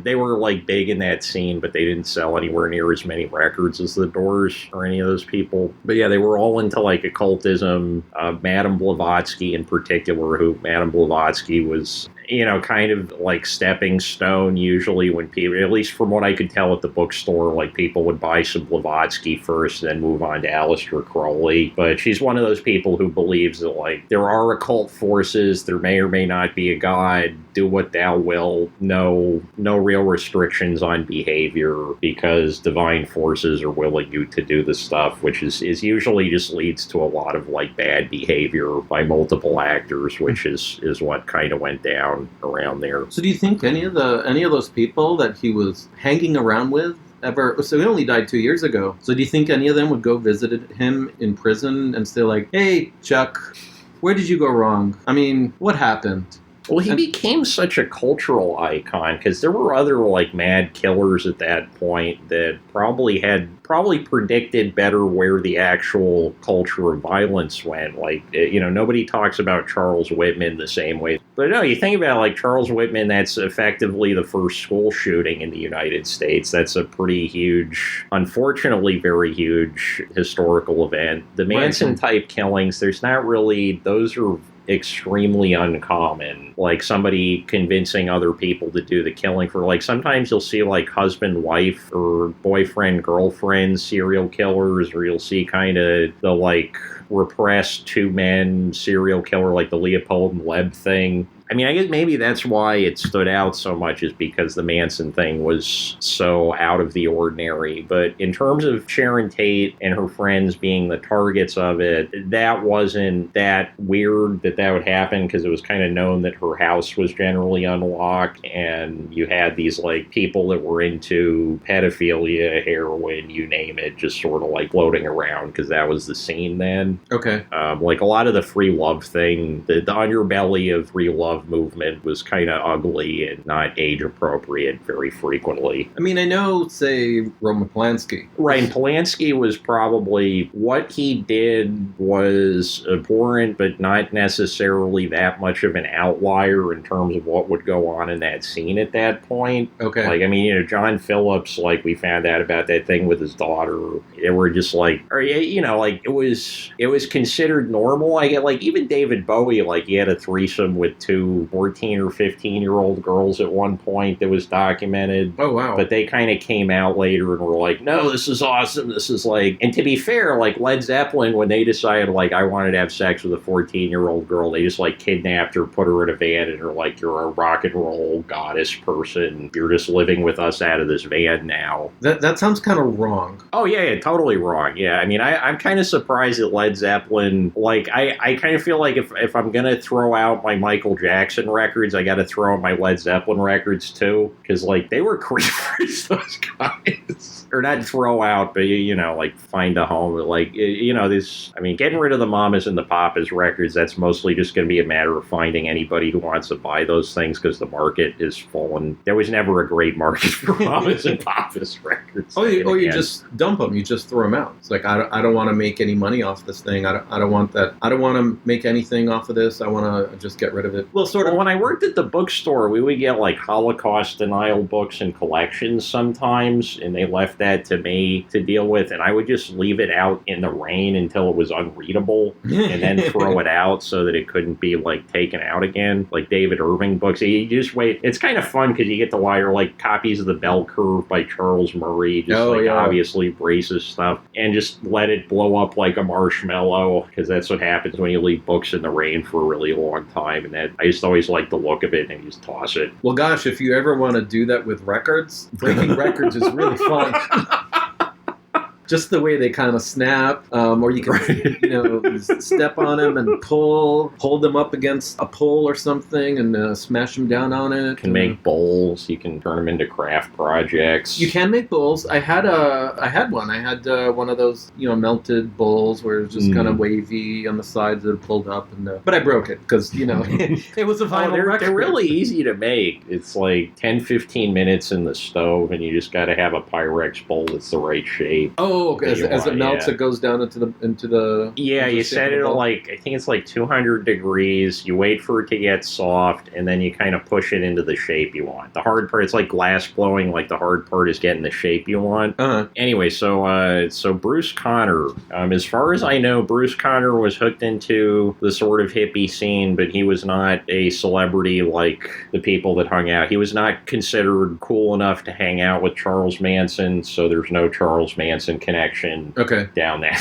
They were like big in that scene, but they didn't sell anywhere near as many records as the Doors or any of those people. But yeah, they were all into like occultism. Madame Blavatsky in particular, who Madame Blavatsky was, you know, kind of like stepping stone usually when people, at least from what I could tell at the bookstore, like people would buy some Blavatsky first, then move on to Aleister Crowley. But she's one of those people who believes that like there are occult forces, there may or may not be a god, do what thou will, no real restrictions on behavior because divine forces are willing you to do the stuff, which is usually just leads to a lot of like bad behavior by multiple actors, which is what kind of went down around there. So do you think any of those people that he was hanging around with ever, so he only died 2 years ago, so do you think any of them would go visit him in prison and say like, hey Chuck, where did you go wrong? I mean, what happened? Well, he became such a cultural icon because there were other like mad killers at that point that probably predicted better where the actual culture of violence went. Like, you know, nobody talks about Charles Whitman the same way. But no, you think about like Charles Whitman, that's effectively the first school shooting in the United States. That's a pretty huge, unfortunately very huge historical event. The Manson type killings, there's not really, those are extremely uncommon, like somebody convincing other people to do the killing. For like sometimes you'll see like husband wife or boyfriend girlfriend serial killers, or you'll see kind of the like repressed two men serial killer, like the Leopold and Leb thing. I mean, I guess maybe that's why it stood out so much, is because the Manson thing was so out of the ordinary. But in terms of Sharon Tate and her friends being the targets of it, that wasn't that weird that would happen, because it was kind of known that her house was generally unlocked, and you had these like people that were into pedophilia, heroin, you name it, just sort of like floating around, because that was the scene then. Okay. Like a lot of the free love thing, the underbelly of free love movement was kind of ugly and not age appropriate very frequently. I mean, I know, say, Roman Polanski. Right, and Polanski was probably, what he did was abhorrent, but not necessarily that much of an outlier in terms of what would go on in that scene at that point. Okay. Like, I mean, you know, John Phillips, like, we found out about that thing with his daughter. They were just like, or, you know, like, it was considered normal. I get, like, even David Bowie, like, he had a threesome with two 14 or 15-year-old girls at one point that was documented. Oh, wow. But they kind of came out later and were like, no, this is awesome. This is like, and to be fair, like Led Zeppelin, when they decided like I wanted to have sex with a 14-year-old girl, they just like kidnapped her, put her in a van, and are like, you're a rock and roll goddess person. You're just living with us out of this van now. That sounds kind of wrong. Oh, yeah, totally wrong. Yeah, I mean, I'm kind of surprised that Led Zeppelin, like, I kind of feel like if I'm going to throw out my Michael Jackson records, I got to throw out my Led Zeppelin records too, because like they were creepers, those guys. Or not throw out, but you know, like find a home. Like, you know, this. I mean, getting rid of the Mamas and the Papas records, that's mostly just going to be a matter of finding anybody who wants to buy those things, because the market is fallen. There was never a great market for Mamas and Papas records. You just dump them. You just throw them out. It's like I don't want to make any money off this thing. I don't want that. I don't want to make anything off of this. I want to just get rid of it. Well, sort of. When I worked at the bookstore, we would get like Holocaust denial books and collections sometimes, and they left that to me to deal with, and I would just leave it out in the rain until it was unreadable, and then throw it out so that it couldn't be like taken out again. Like David Irving books, you just wait. It's kind of fun because you get to wire like copies of The Bell Curve by Charles Murray, just obviously racist stuff, and just let it blow up like a marshmallow, because that's what happens when you leave books in the rain for a really long time. And that I just always like the look of it, and you just toss it. Well, gosh, if you ever want to do that with records, breaking records is really fun. Just the way they kind of snap, or you can, step on them and hold them up against a pole or something, and smash them down on it. You can make bowls. You can turn them into craft projects. You can make bowls. I had one. I had one of those, melted bowls where it was just kind of wavy on the sides that pulled up, but I broke it because it was a vinyl record. They're really easy to make. It's like 10-15 minutes in the stove, and you just got to have a Pyrex bowl that's the right shape. Oh, okay. As it melts, it goes down into the. Yeah, you set it at I think it's 200 degrees. You wait for it to get soft, and then you kind of push it into the shape you want. The hard part, it's like glass blowing. Like the hard part is getting the shape you want. Anyway, so Bruce Conner. As far as I know, Bruce Conner was hooked into the sort of hippie scene, but he was not a celebrity like the people that hung out. He was not considered cool enough to hang out with Charles Manson, so there's no Charles Manson connection down that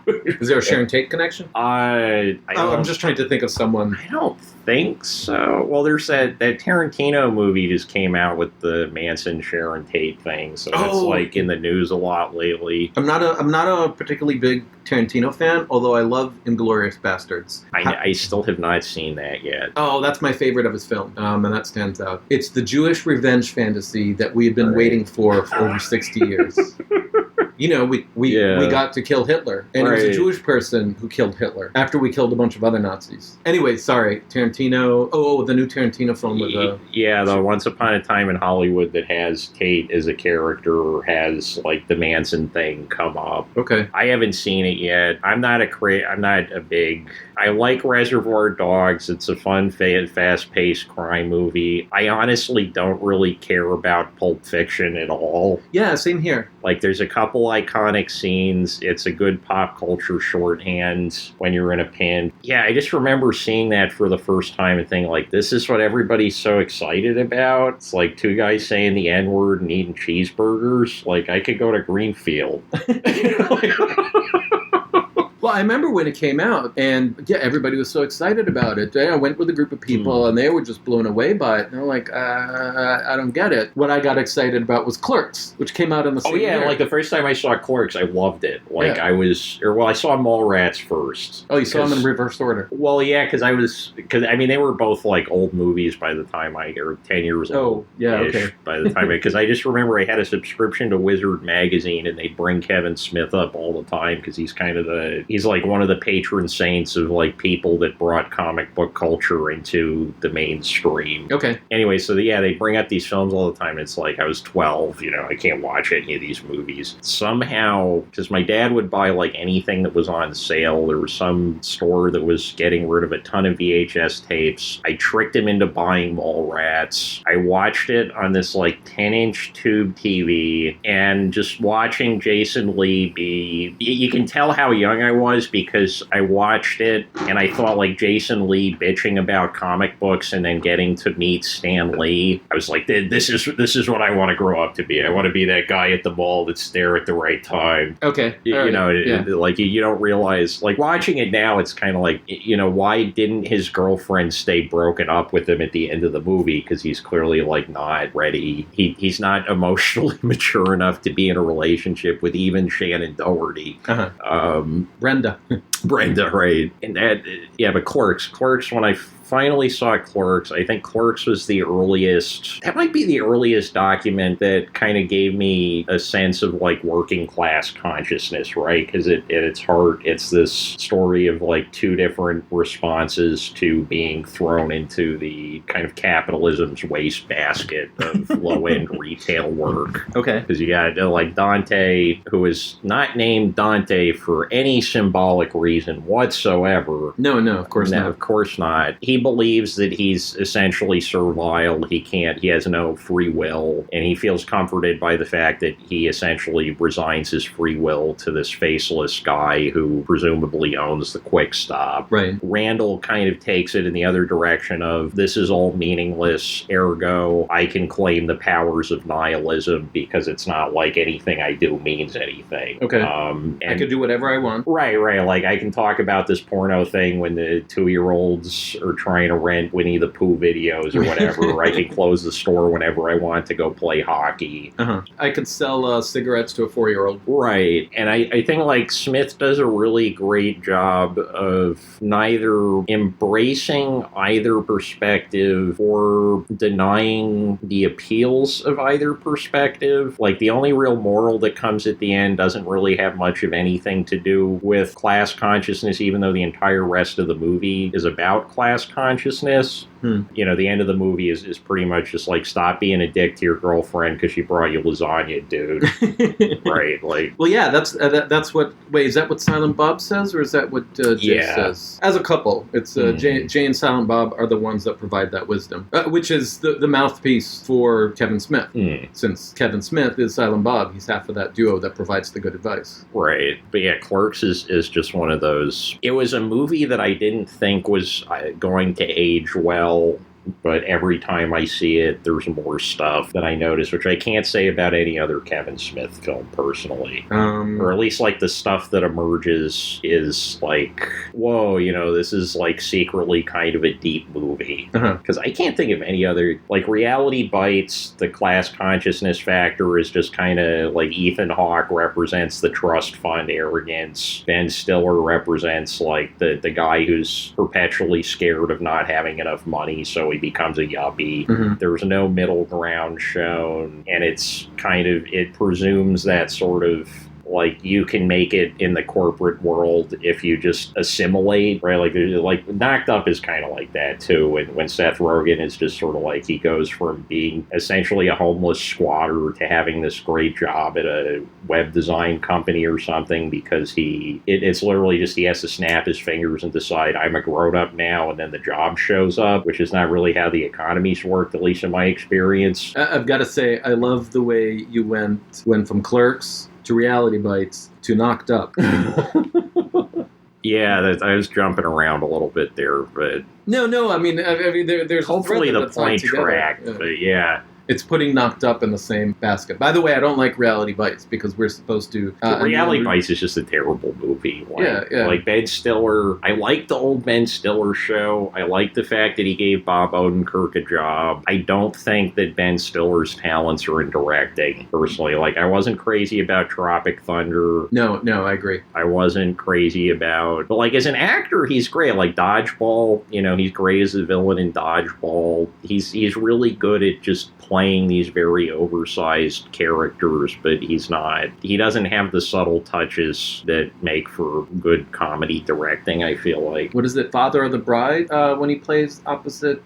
road. Is there a Sharon Tate connection? I'm just trying to think of someone. I don't think so. Well, there's that Tarantino movie just came out with the Manson Sharon Tate thing, so it's in the news a lot lately. I'm not a particularly big Tarantino fan, although I love Inglourious Bastards. I still have not seen that yet. Oh, that's my favorite of his film, and that stands out. It's the Jewish revenge fantasy that we had been waiting for over 60 years. We got to kill Hitler, and it was a Jewish person who killed Hitler after we killed a bunch of other Nazis. Anyway, sorry, Tarantino. The new Tarantino film with the Once Upon a Time in Hollywood that has Tate as a character has the Manson thing come up. Okay, I haven't seen it yet. I'm not a big. I like Reservoir Dogs. It's a fun, fast-paced crime movie. I honestly don't really care about Pulp Fiction at all. Yeah, same here. There's a couple iconic scenes. It's a good pop culture shorthand when you're in a pin. Yeah, I just remember seeing that for the first time and thinking, this is what everybody's so excited about. It's like two guys saying the N-word and eating cheeseburgers. I could go to Greenfield. Well, I remember when it came out, and everybody was so excited about it. I went with a group of people, and they were just blown away by it. And they're like, I don't get it. What I got excited about was Clerks, which came out in the same year. The first time I saw Clerks, I loved it. I saw Mallrats first. Oh, you saw them in reverse order? Well, yeah, because they were both old movies by the time or 10 years old. Oh, yeah, okay. By the time, because I just remember I had a subscription to Wizard Magazine, and they'd bring Kevin Smith up all the time because he's kind of he's one of the patron saints of people that brought comic book culture into the mainstream. Okay. Anyway, so they bring up these films all the time. It's I was 12, I can't watch any of these movies. Somehow, because my dad would buy anything that was on sale. There was some store that was getting rid of a ton of VHS tapes. I tricked him into buying Mallrats. I watched it on this 10-inch tube TV, and just watching Jason Lee you can tell how young I was because I watched it and I thought Jason Lee bitching about comic books and then getting to meet Stan Lee. I was like, this is what I want to grow up to be. I want to be that guy at the mall that's there at the right time. Okay. You don't realize, watching it now, it's kind of why didn't his girlfriend stay broken up with him at the end of the movie? Because he's clearly not ready. He's not emotionally mature enough to be in a relationship with even Shannon Doherty. Brenda, right. And but Clerks, when I finally saw Clerks, I think Clerks was that might be the earliest document that kind of gave me a sense of working class consciousness, right? Because at its heart, it's this story of two different responses to being thrown into the kind of capitalism's wastebasket of low-end retail work. Okay. Because you got Dante, who is not named Dante for any symbolic reason whatsoever. No, of course not. Of course not. He believes that he's essentially servile. He has no free will, and he feels comforted by the fact that he essentially resigns his free will to this faceless guy who presumably owns the Quick Stop. Right. Randall kind of takes it in the other direction of, this is all meaningless, ergo I can claim the powers of nihilism because it's not anything I do means anything. Okay. I could do whatever I want. Right. I can talk about this porno thing when the 2-year-olds are trying to rent Winnie the Pooh videos or whatever. I can close the store whenever I want to go play hockey. I could sell cigarettes to a 4-year-old. Right. And I think, like, Smith does a really great job of neither embracing either perspective or denying the appeals of either perspective. Like, the only real moral that comes at the end doesn't really have much of anything to do with class consciousness, even though the entire rest of the movie is about class consciousness. You know, the end of the movie is pretty much just like, stop being a dick to your girlfriend because she brought you lasagna, dude. Right? Like, well, yeah, that's what. Wait, is that what Silent Bob says, or is that what Jay says? As a couple, it's Jay and Silent Bob are the ones that provide that wisdom, which is the mouthpiece for Kevin Smith. Since Kevin Smith is Silent Bob, he's half of that duo that provides the good advice. Right. But yeah, Clerks is just one of those. It was a movie that I didn't think was going to age well. But every time I see it, there's more stuff that I notice, which I can't say about any other Kevin Smith film personally. Or at least, like, the stuff that emerges is like, whoa, you know, this is, like, secretly kind of a deep movie. Because I can't think of any other, like, Reality Bites, the class consciousness factor is just kind of like Ethan Hawke represents the trust fund arrogance. Ben Stiller represents, like, the guy who's perpetually scared of not having enough money, so he becomes a yuppie. There's no middle ground shown, and it's kind of, it presumes that sort of, like, you can make it in the corporate world if you just assimilate, right? Like Knocked Up is kind of like that too. When Seth Rogen is just sort of like, he goes from being essentially a homeless squatter to having this great job at a web design company or something, because it's literally just he has to snap his fingers and decide, I'm a grown up now, and then the job shows up, which is not really how the economy's worked, at least in my experience. I've got to say, I love the way you went from Clerks to Reality Bites to Knocked Up. Yeah, I was jumping around a little bit there, but no. I mean, there's hopefully the point tracked, but yeah. It's putting Knocked Up in the same basket. By the way, I don't like Reality Bites because we're supposed to... Reality Bites is just a terrible movie. Like Ben Stiller, I like the old Ben Stiller show. I like the fact that he gave Bob Odenkirk a job. I don't think that Ben Stiller's talents are in directing, personally. Like, I wasn't crazy about Tropic Thunder. No, I agree. I wasn't crazy about... But, like, as an actor, he's great. Like, Dodgeball, you know, he's great as a villain in Dodgeball. He's really good at just playing these very oversized characters, but he doesn't have the subtle touches that make for good comedy directing, I feel like. What is it, Father of the Bride, when he plays opposite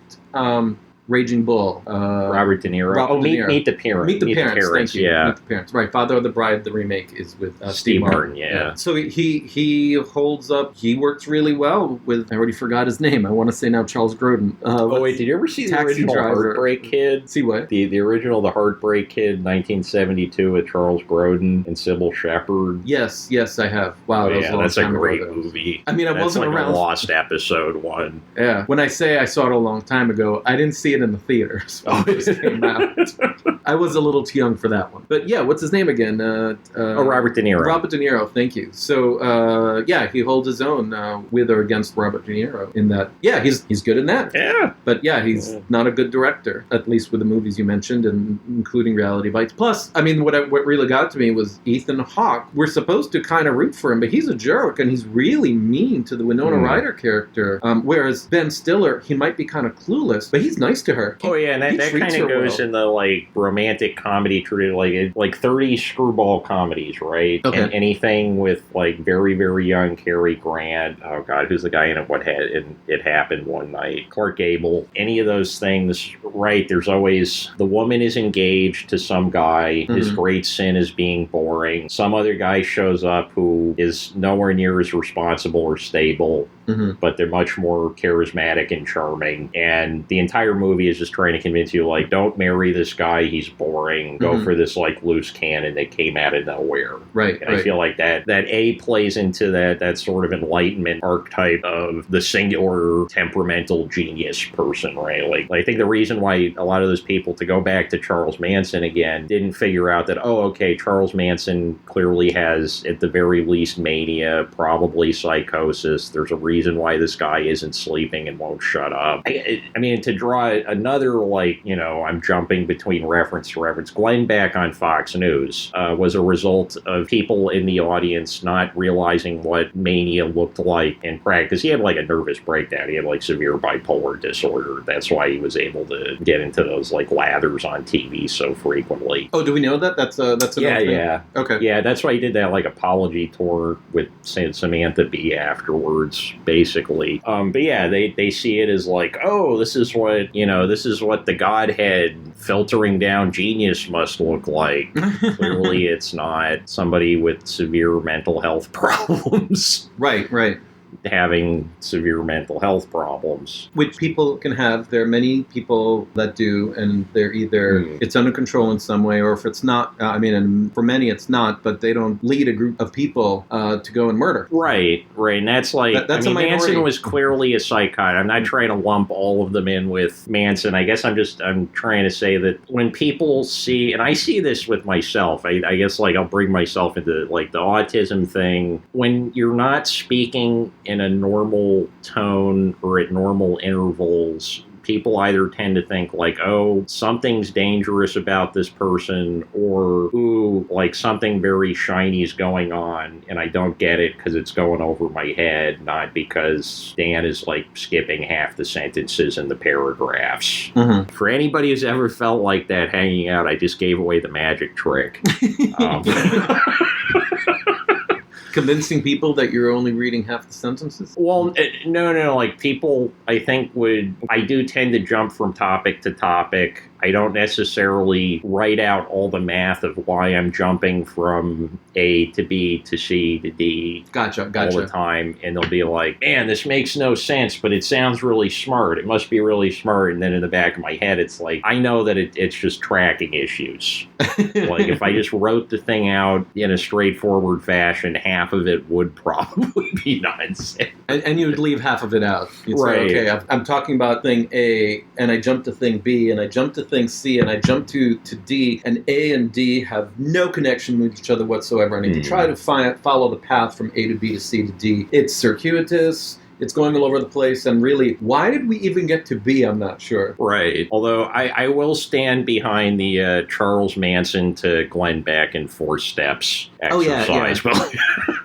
Raging Bull? Robert De Niro. Meet the Parents. Meet the Parents, thank you. Yeah. Meet the Parents. Right, Father of the Bride, the remake, is with Steve Martin, yeah. So he holds up, he works really well with, I already forgot his name, I want to say now Charles Grodin. Wait, did you ever see the original Heartbreak Kid? See what? The original The Heartbreak Kid, 1972, with Charles Grodin and Sybil Shepherd? Yes, I have. Wow, that's a great movie. I mean, I wasn't like around. A lost episode one. Yeah, when I say I saw it a long time ago, I didn't see it in the theaters. It just came out. I was a little too young for that one. But yeah, what's his name again? Robert De Niro. Robert De Niro, thank you. So he holds his own with or against Robert De Niro in that. Yeah, he's good in that. Yeah. But yeah, he's not a good director, at least with the movies you mentioned, and including Reality Bites. Plus, I mean, what really got to me was Ethan Hawke. We're supposed to kind of root for him, but he's a jerk, and he's really mean to the Winona Ryder character. Whereas Ben Stiller, he might be kind of clueless, but he's nice to her. And that kind of goes in the, like, romantic comedy tradition, like 30 screwball comedies, right? Okay. And anything with, like, very, very young Cary Grant. Oh, God, who's the guy in It Happened One Night? Clark Gable. Any of those things, right? There's always, the woman is engaged to some guy. His great sin is being boring. Some other guy shows up who is nowhere near as responsible or stable. But they're much more charismatic and charming. And the entire movie is just trying to convince you, like, don't marry this guy, he's boring. Go for this, like, loose cannon that came out of nowhere. Right. And I feel like that plays into that sort of enlightenment archetype of the singular temperamental genius person, right? Like, I think the reason why a lot of those people, to go back to Charles Manson again, didn't figure out that, Charles Manson clearly has, at the very least, mania, probably psychosis. There's a reason reason why this guy isn't sleeping and won't shut up. I mean, to draw another, like, you know, I'm jumping between reference to reference. Glenn Beck on Fox News was a result of people in the audience not realizing what mania looked like in practice. He had like a nervous breakdown. He had like severe bipolar disorder. That's why he was able to get into those like lathers on TV so frequently. Oh, do we know that? That's an yeah. Okay. Yeah, that's why he did that like apology tour with Samantha Bee afterwards, basically. But yeah, they see it as like, oh, this is what the Godhead filtering down genius must look like. Clearly, it's not somebody with severe mental health problems. Right. Having severe mental health problems. Which people can have. There are many people that do, and they're either it's under control in some way, or if it's not, and for many it's not, but they don't lead a group of people to go and murder. Right. And that's like, that's a minority. Manson was clearly a psychotic. I'm not trying to lump all of them in with Manson. I guess I'm trying to say that when people see, and I see this with myself, I guess like I'll bring myself into like the autism thing, when you're not speaking in a normal tone or at normal intervals, people either tend to think like, oh, something's dangerous about this person, or, ooh, like something very shiny is going on and I don't get it because it's going over my head, not because Dan is like skipping half the sentences in the paragraphs. Mm-hmm. For anybody who's ever felt like that hanging out, I just gave away the magic trick. Convincing people that you're only reading half the sentences? Well, no. Like, people, I think, I do tend to jump from topic to topic. I don't necessarily write out all the math of why I'm jumping from A to B to C to D. Gotcha. All the time. And they'll be like, man, this makes no sense, but it sounds really smart. It must be really smart. And then in the back of my head, it's like, I know that it's just tracking issues. Like, if I just wrote the thing out in a straightforward fashion, half of it would probably be nonsense. And you would leave half of it out. You'd right. say, okay, I'm talking about thing A, and I jump to thing B, and I jump to thing C, and I jump to D, and A and D have no connection with each other whatsoever. I need to try to follow the path from A to B to C to D. It's circuitous. It's going all over the place, and really, why did we even get to B? I'm not sure. Right. Although I will stand behind the Charles Manson to Glenn Beck in 4 steps exercise. Oh, yeah.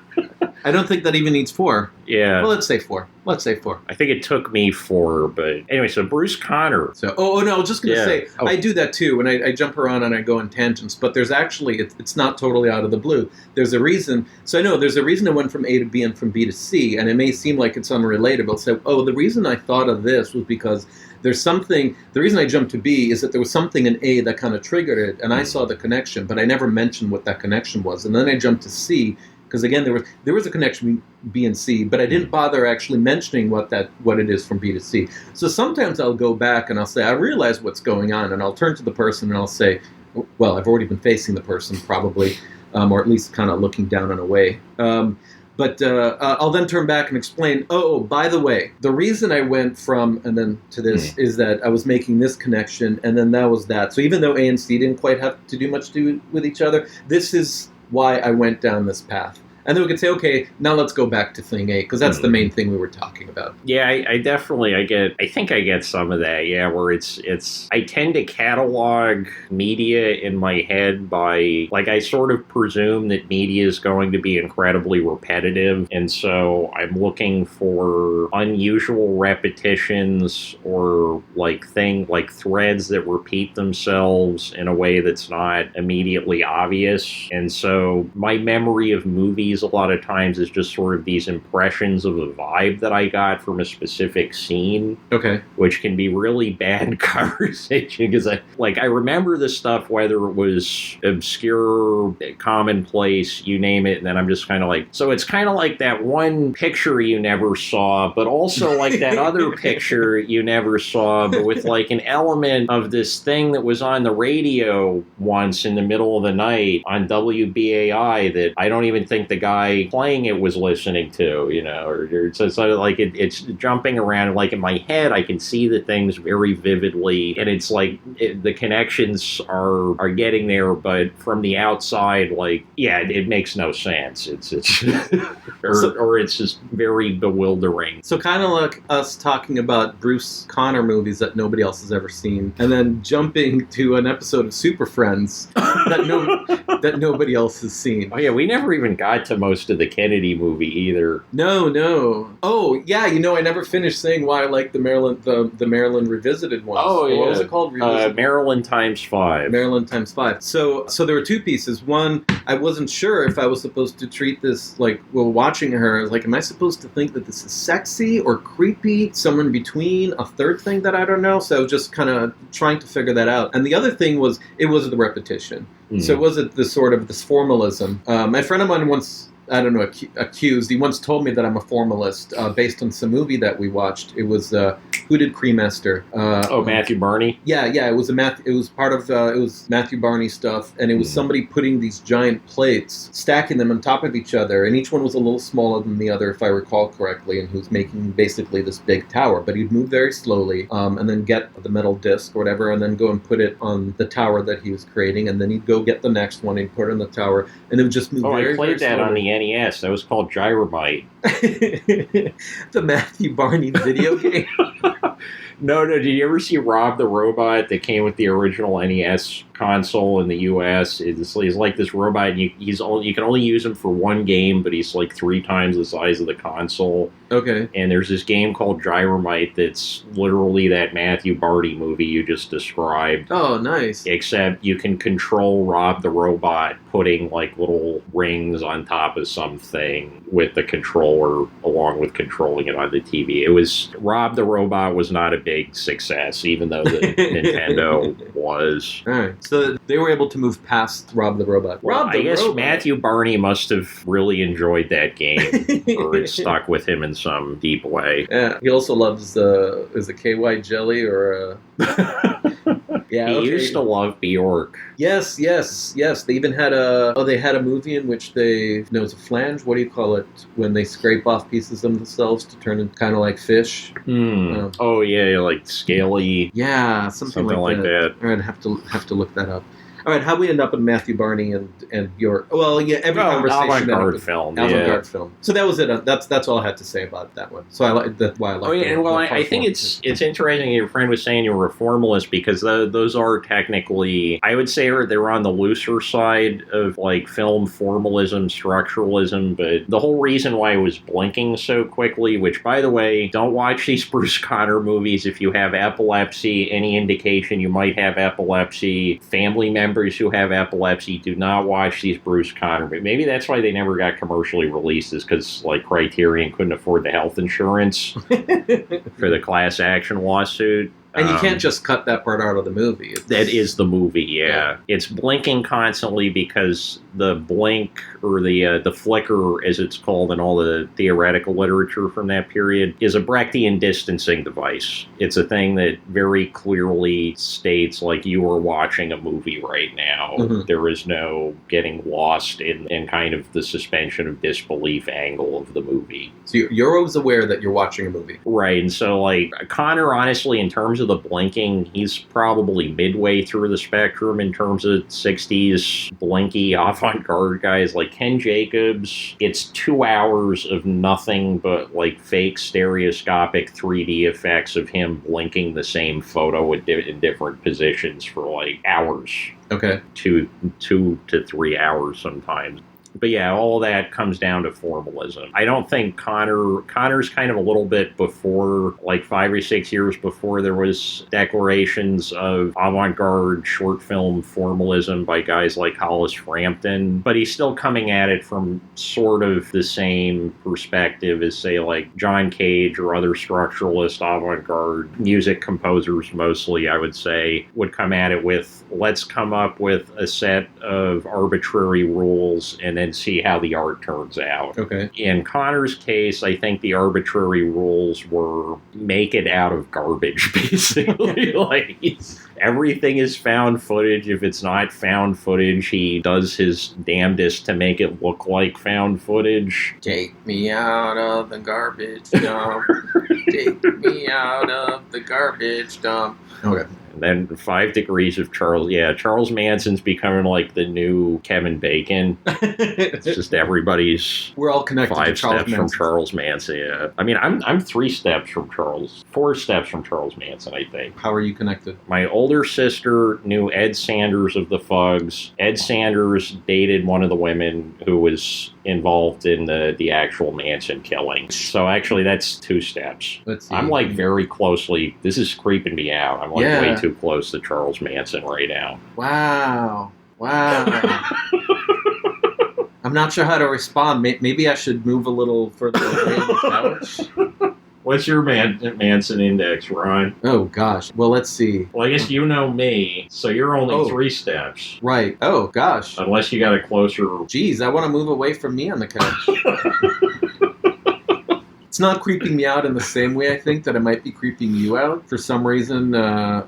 I don't think that even needs 4. Yeah. Well, let's say 4. I think it took me 4, but anyway, so Bruce Conner. So, no, I was just going to say, I do that too, and I jump around and I go on tangents, but there's actually, it's not totally out of the blue. There's a reason. So I know there's a reason I went from A to B and from B to C, and it may seem like it's unrelatable. I'll say, the reason I thought of this was because there's something, the reason I jumped to B is that there was something in A that kind of triggered it, and I saw the connection, but I never mentioned what that connection was. And then I jumped to C, because again, there was a connection between B and C, but I didn't bother actually mentioning what it is from B to C. So sometimes I'll go back and I'll say, I realize what's going on, and I'll turn to the person and I'll say, well, I've already been facing the person probably, or at least kind of looking down and away. But I'll then turn back and explain, by the way, the reason I went from and then to this is that I was making this connection, and then that was that. So even though A and C didn't quite have to do much to do with each other, this is why I went down this path. And then we could say, okay, now let's go back to thing A, because that's the main thing we were talking about. Yeah, I think I get some of that, yeah, where it's I tend to catalog media in my head by, like, I sort of presume that media is going to be incredibly repetitive, and so I'm looking for unusual repetitions or like threads that repeat themselves in a way that's not immediately obvious. And so my memory of movies a lot of times is just sort of these impressions of a vibe that I got from a specific scene. Okay. Which can be really bad conversation, because I remember the stuff, whether it was obscure, commonplace, you name it, and then I'm just kind of like, so it's kind of like that one picture you never saw, but also like that other picture you never saw, but with like an element of this thing that was on the radio once in the middle of the night on WBAI that I don't even think the guy playing it was listening to, or so like it's jumping around. Like in my head, I can see the things very vividly, and it's like the connections are getting there, but from the outside, like, yeah, it makes no sense. It's or it's just very bewildering. So kind of like us talking about Bruce Connor movies that nobody else has ever seen, and then jumping to an episode of Super Friends that nobody else has seen. Oh yeah, we never even got to most of the Kennedy movie either. No. Oh yeah, I never finished saying why I like the Maryland Revisited ones. Oh yeah, what was it called? Maryland ×5. Maryland ×5. So there were two pieces. One, I wasn't sure if I was supposed to treat this like, well, watching her, I was like, am I supposed to think that this is sexy or creepy? Somewhere in between. A third thing that I don't know. So I was just kind of trying to figure that out. And the other thing was, it was the repetition. So it was this formalism. My friend of mine once, I don't know, accused. He once told me that I'm a formalist based on some movie that we watched. It was who did Cremaster? Matthew Barney. Yeah. It was it was Matthew Barney stuff, and it was somebody putting these giant plates, stacking them on top of each other, and each one was a little smaller than the other, if I recall correctly. And he was making basically this big tower, but he'd move very slowly, and then get the metal disc or whatever, and then go and put it on the tower that he was creating, and then he'd go get the next one and put it on the tower, and it would just move. I played that on the NES. That was called Gyromite. The Matthew Barney video game. No. Did you ever see Rob the Robot that came with the original NES console in the U.S.? He's like this robot, and you can only use him for one game, but he's like 3 times the size of the console. Okay. And there's this game called Gyromite that's literally that Matthew Barney movie you just described. Oh, nice. Except you can control Rob the Robot putting like little rings on top of something with the controller, along with controlling it on the TV. Rob the Robot was not a big success, even though the Nintendo was. All right. So they were able to move past Rob the Robot. Well, I guess Matthew Barney must have really enjoyed that game, or it stuck with him in some deep way. Yeah. He also loves is it KY jelly or Yeah, he used to love Bjork. Yes. They even had a movie in which it was a flange. What do you call it when they scrape off pieces of themselves to turn into kind of like fish? Oh yeah, like scaly. Yeah, something like that. All right, have to look that up. All right, how we end up in Matthew Barney and Bjork? Well, yeah, every conversation. Avant-garde film. Avant-garde film. So that was it. That's all I had to say about that one. So that's why I like. Oh yeah, I think it's interesting. Your friend was saying you were a formalist because those are technically, I would say, they're on the looser side of like film formalism, structuralism. But the whole reason why I was blinking so quickly, which by the way, don't watch these Bruce Connor movies if you have epilepsy. Any indication you might have epilepsy, family members who have epilepsy, do not watch these Bruce Connor movies. Maybe that's why they never got commercially released, is because like Criterion couldn't afford the health insurance for the class action lawsuit. And you can't just cut that part out of the movie. That is the movie, yeah. It's blinking constantly because the blink, or the flicker, as it's called in all the theoretical literature from that period, is a Brechtian distancing device. It's a thing that very clearly states, like, you are watching a movie right now. Mm-hmm. There is no getting lost in kind of the suspension of disbelief angle of the movie. So you're always aware that you're watching a movie. Right, and so, like, Connor, honestly, in terms of the blinking, he's probably midway through the spectrum in terms of 60s blinky avant-garde guys. Like Ken Jacobs, it's 2 hours of nothing but like fake stereoscopic 3D effects of him blinking the same photo in different positions for like hours. Okay. 2 to 3 hours sometimes. But yeah, all that comes down to formalism. I don't think Connor's kind of a little bit before, like 5 or 6 years before there was declarations of avant-garde short film formalism by guys like Hollis Frampton. But he's still coming at it from sort of the same perspective as, say, like John Cage or other structuralist avant-garde music composers, mostly, I would say, would come at it with, let's come up with a set of arbitrary rules and then see how the art turns out. Okay. In Connor's case, I think the arbitrary rules were make it out of garbage, basically. Like Everything is found footage. If it's not found footage, he does his damnedest to make it look like found footage. Take me out of the garbage dump. Take me out of the garbage dump. Okay. And then 5 Degrees of Charles. Yeah, Charles Manson's becoming like the new Kevin Bacon. It's just everybody's. We're all connected 5 to Charles steps Manson. from Charles Manson. Yeah, I mean, I'm 3 steps from 4 steps from Charles Manson, I think. How are you connected? My older sister knew Ed Sanders of the Fugs. Ed Sanders dated one of the women who was involved in the actual Manson killing. So actually, that's 2 steps. Let's see. I'm like very closely. This is creeping me out. I'm like way too close to Charles Manson right now. Wow. I'm not sure how to respond. Maybe I should move a little further away on the couch. What's your Manson index, Ron? Oh, gosh. Well, let's see. Well, I guess you know me, so you're only 3 steps. Right. Oh, gosh. Unless you got a closer... Geez, I want to move away from me on the couch. It's not creeping me out in the same way, I think, that it might be creeping you out for some reason,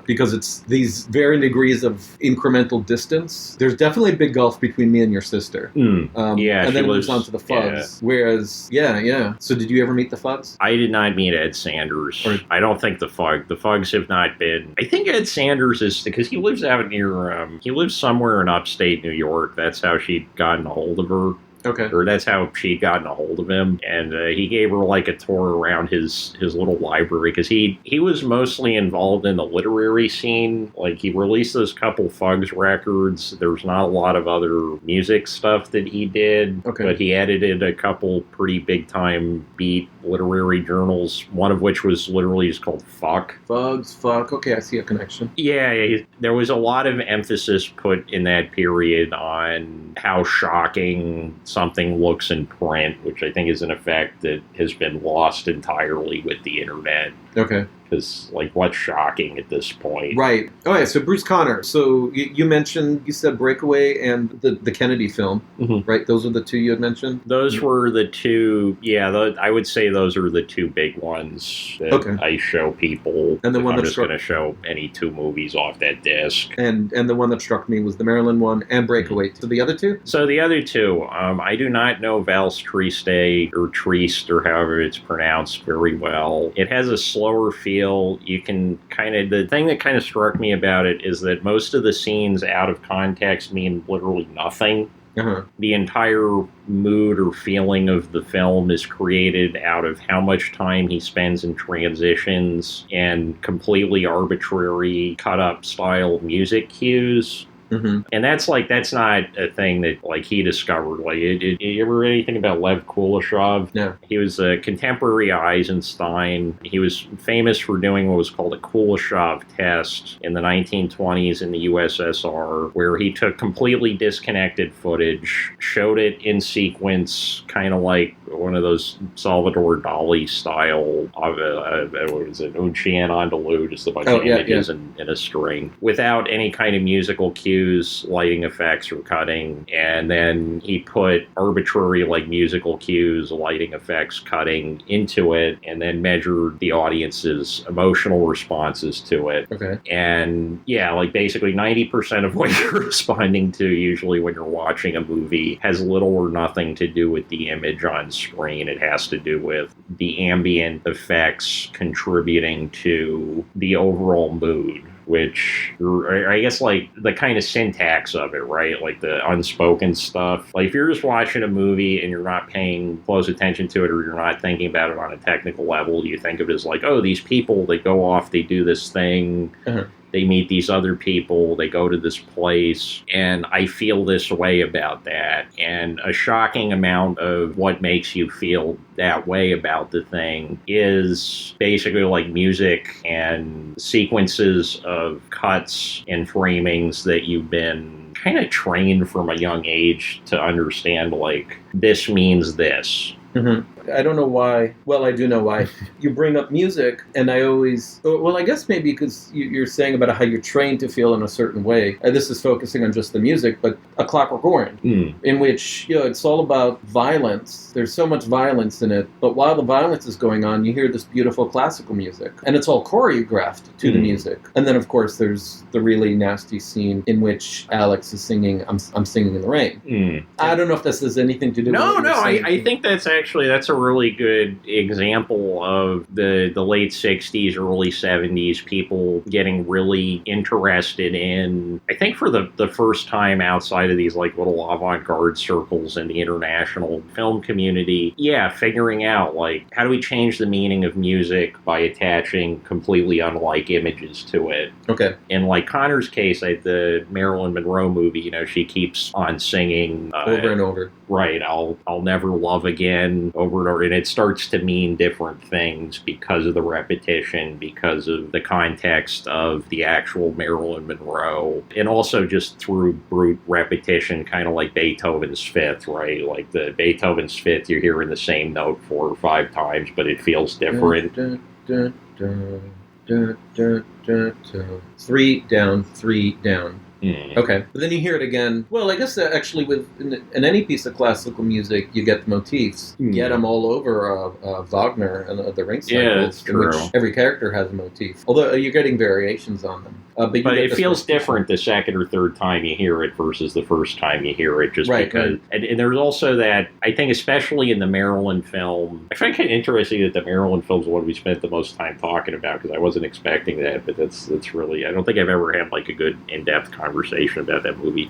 because it's these varying degrees of incremental distance. There's definitely a big gulf between me and your sister. Yeah, and then it moves on to the Fugs. Yeah. Whereas, yeah. So did you ever meet the Fugs? I did not meet Ed Sanders. I don't think the Fugs have not been... I think Ed Sanders is... Because he lives out near... he lives somewhere in upstate New York. That's how she'd gotten a hold of her. Okay. Or that's how she'd gotten a hold of him. And he gave her like a tour around his little library because he was mostly involved in the literary scene. Like he released those couple Fugs records. There's not a lot of other music stuff that he did. Okay. But he edited a couple pretty big time beat literary journals, one of which was literally just called Fuck. Fugs, Fuck. Okay, I see a connection. Yeah, there was a lot of emphasis put in that period on how shocking something looks in print, which I think is an effect that has been lost entirely with the internet. Okay. Because, like, what's shocking at this point? Right. Oh, yeah, so Bruce Conner. So you said Breakaway and the Kennedy film, right? Those are the 2 you had mentioned? Those were the 2, I would say those are the 2 big ones that I show people. And the one I'm that just going to show any 2 movies off that disc. And the one that struck me was the Maryland one and Breakaway. So the other 2? So the other 2, I do not know Valse Triste or Triste or however it's pronounced very well. It has a slower feel. You can the thing that kind of struck me about it is that most of the scenes out of context mean literally nothing. The entire mood or feeling of the film is created out of how much time he spends in transitions and completely arbitrary cut-up style music cues. And that's not a thing that he discovered. You ever read anything about Lev Kuleshov? No. He was a contemporary Eisenstein. He was famous for doing what was called a Kuleshov test in the 1920s in the USSR, where he took completely disconnected footage, showed it in sequence, kind of like one of those Salvador Dali style, what was it, Un Chien Andalou, just a bunch of images in a string, without any kind of musical cue, lighting effects, or cutting, and then he put arbitrary musical cues, lighting effects, cutting into it, and then measured the audience's emotional responses to it. Okay. And basically 90% of what you're responding to usually when you're watching a movie has little or nothing to do with the image on screen. It has to do with the ambient effects contributing to the overall mood, which I guess the kind of syntax of it, right? Like the unspoken stuff. If you're just watching a movie and you're not paying close attention to it, or you're not thinking about it on a technical level, you think of it as these people, they go off, they do this thing, they meet these other people, they go to this place, and I feel this way about that. And a shocking amount of what makes you feel that way about the thing is basically music and sequences of cuts and framings that you've been kind of trained from a young age to understand, this means this. I don't know why. Well, I do know why. You bring up music, and I always... Well, I guess maybe because you're saying about how you're trained to feel in a certain way. This is focusing on just the music, but A Clockwork Orange, in which, it's all about violence. There's so much violence in it, but while the violence is going on, you hear this beautiful classical music, and it's all choreographed to the music. And then, of course, there's the really nasty scene in which Alex is singing I'm Singing in the Rain. I don't know if this has anything to do with what you're saying. I think that's a really good example of the late 60s, early 70s, people getting really interested in, I think for the first time outside of these like little avant-garde circles in the international film community, figuring out like, how do we change the meaning of music by attaching completely unlike images to it? Okay. In like Connor's case, the Marilyn Monroe movie, she keeps on singing over and over. Right, I'll never love again, over and over, and it starts to mean different things because of the repetition, because of the context of the actual Marilyn Monroe, and also just through brute repetition, kind of like Beethoven's Fifth, right? Like the Beethoven's Fifth, you're hearing the same note 4 or 5 times, but it feels different. 3 down, 3 down. Okay, but then you hear it again. Well, I guess actually in any piece of classical music, you get the motifs. You get them all over Wagner and the Ring Cycles, yeah, that's true. In which every character has a motif. Although you're getting variations on them. But it feels different the second or third time you hear it versus the first time you hear it, just because. Right. And there's also that, I think especially in the Marilyn film, I find it kind of interesting that the Marilyn film is what we spent the most time talking about, because I wasn't expecting that, but that's really, I don't think I've ever had like a good in-depth conversation about that movie.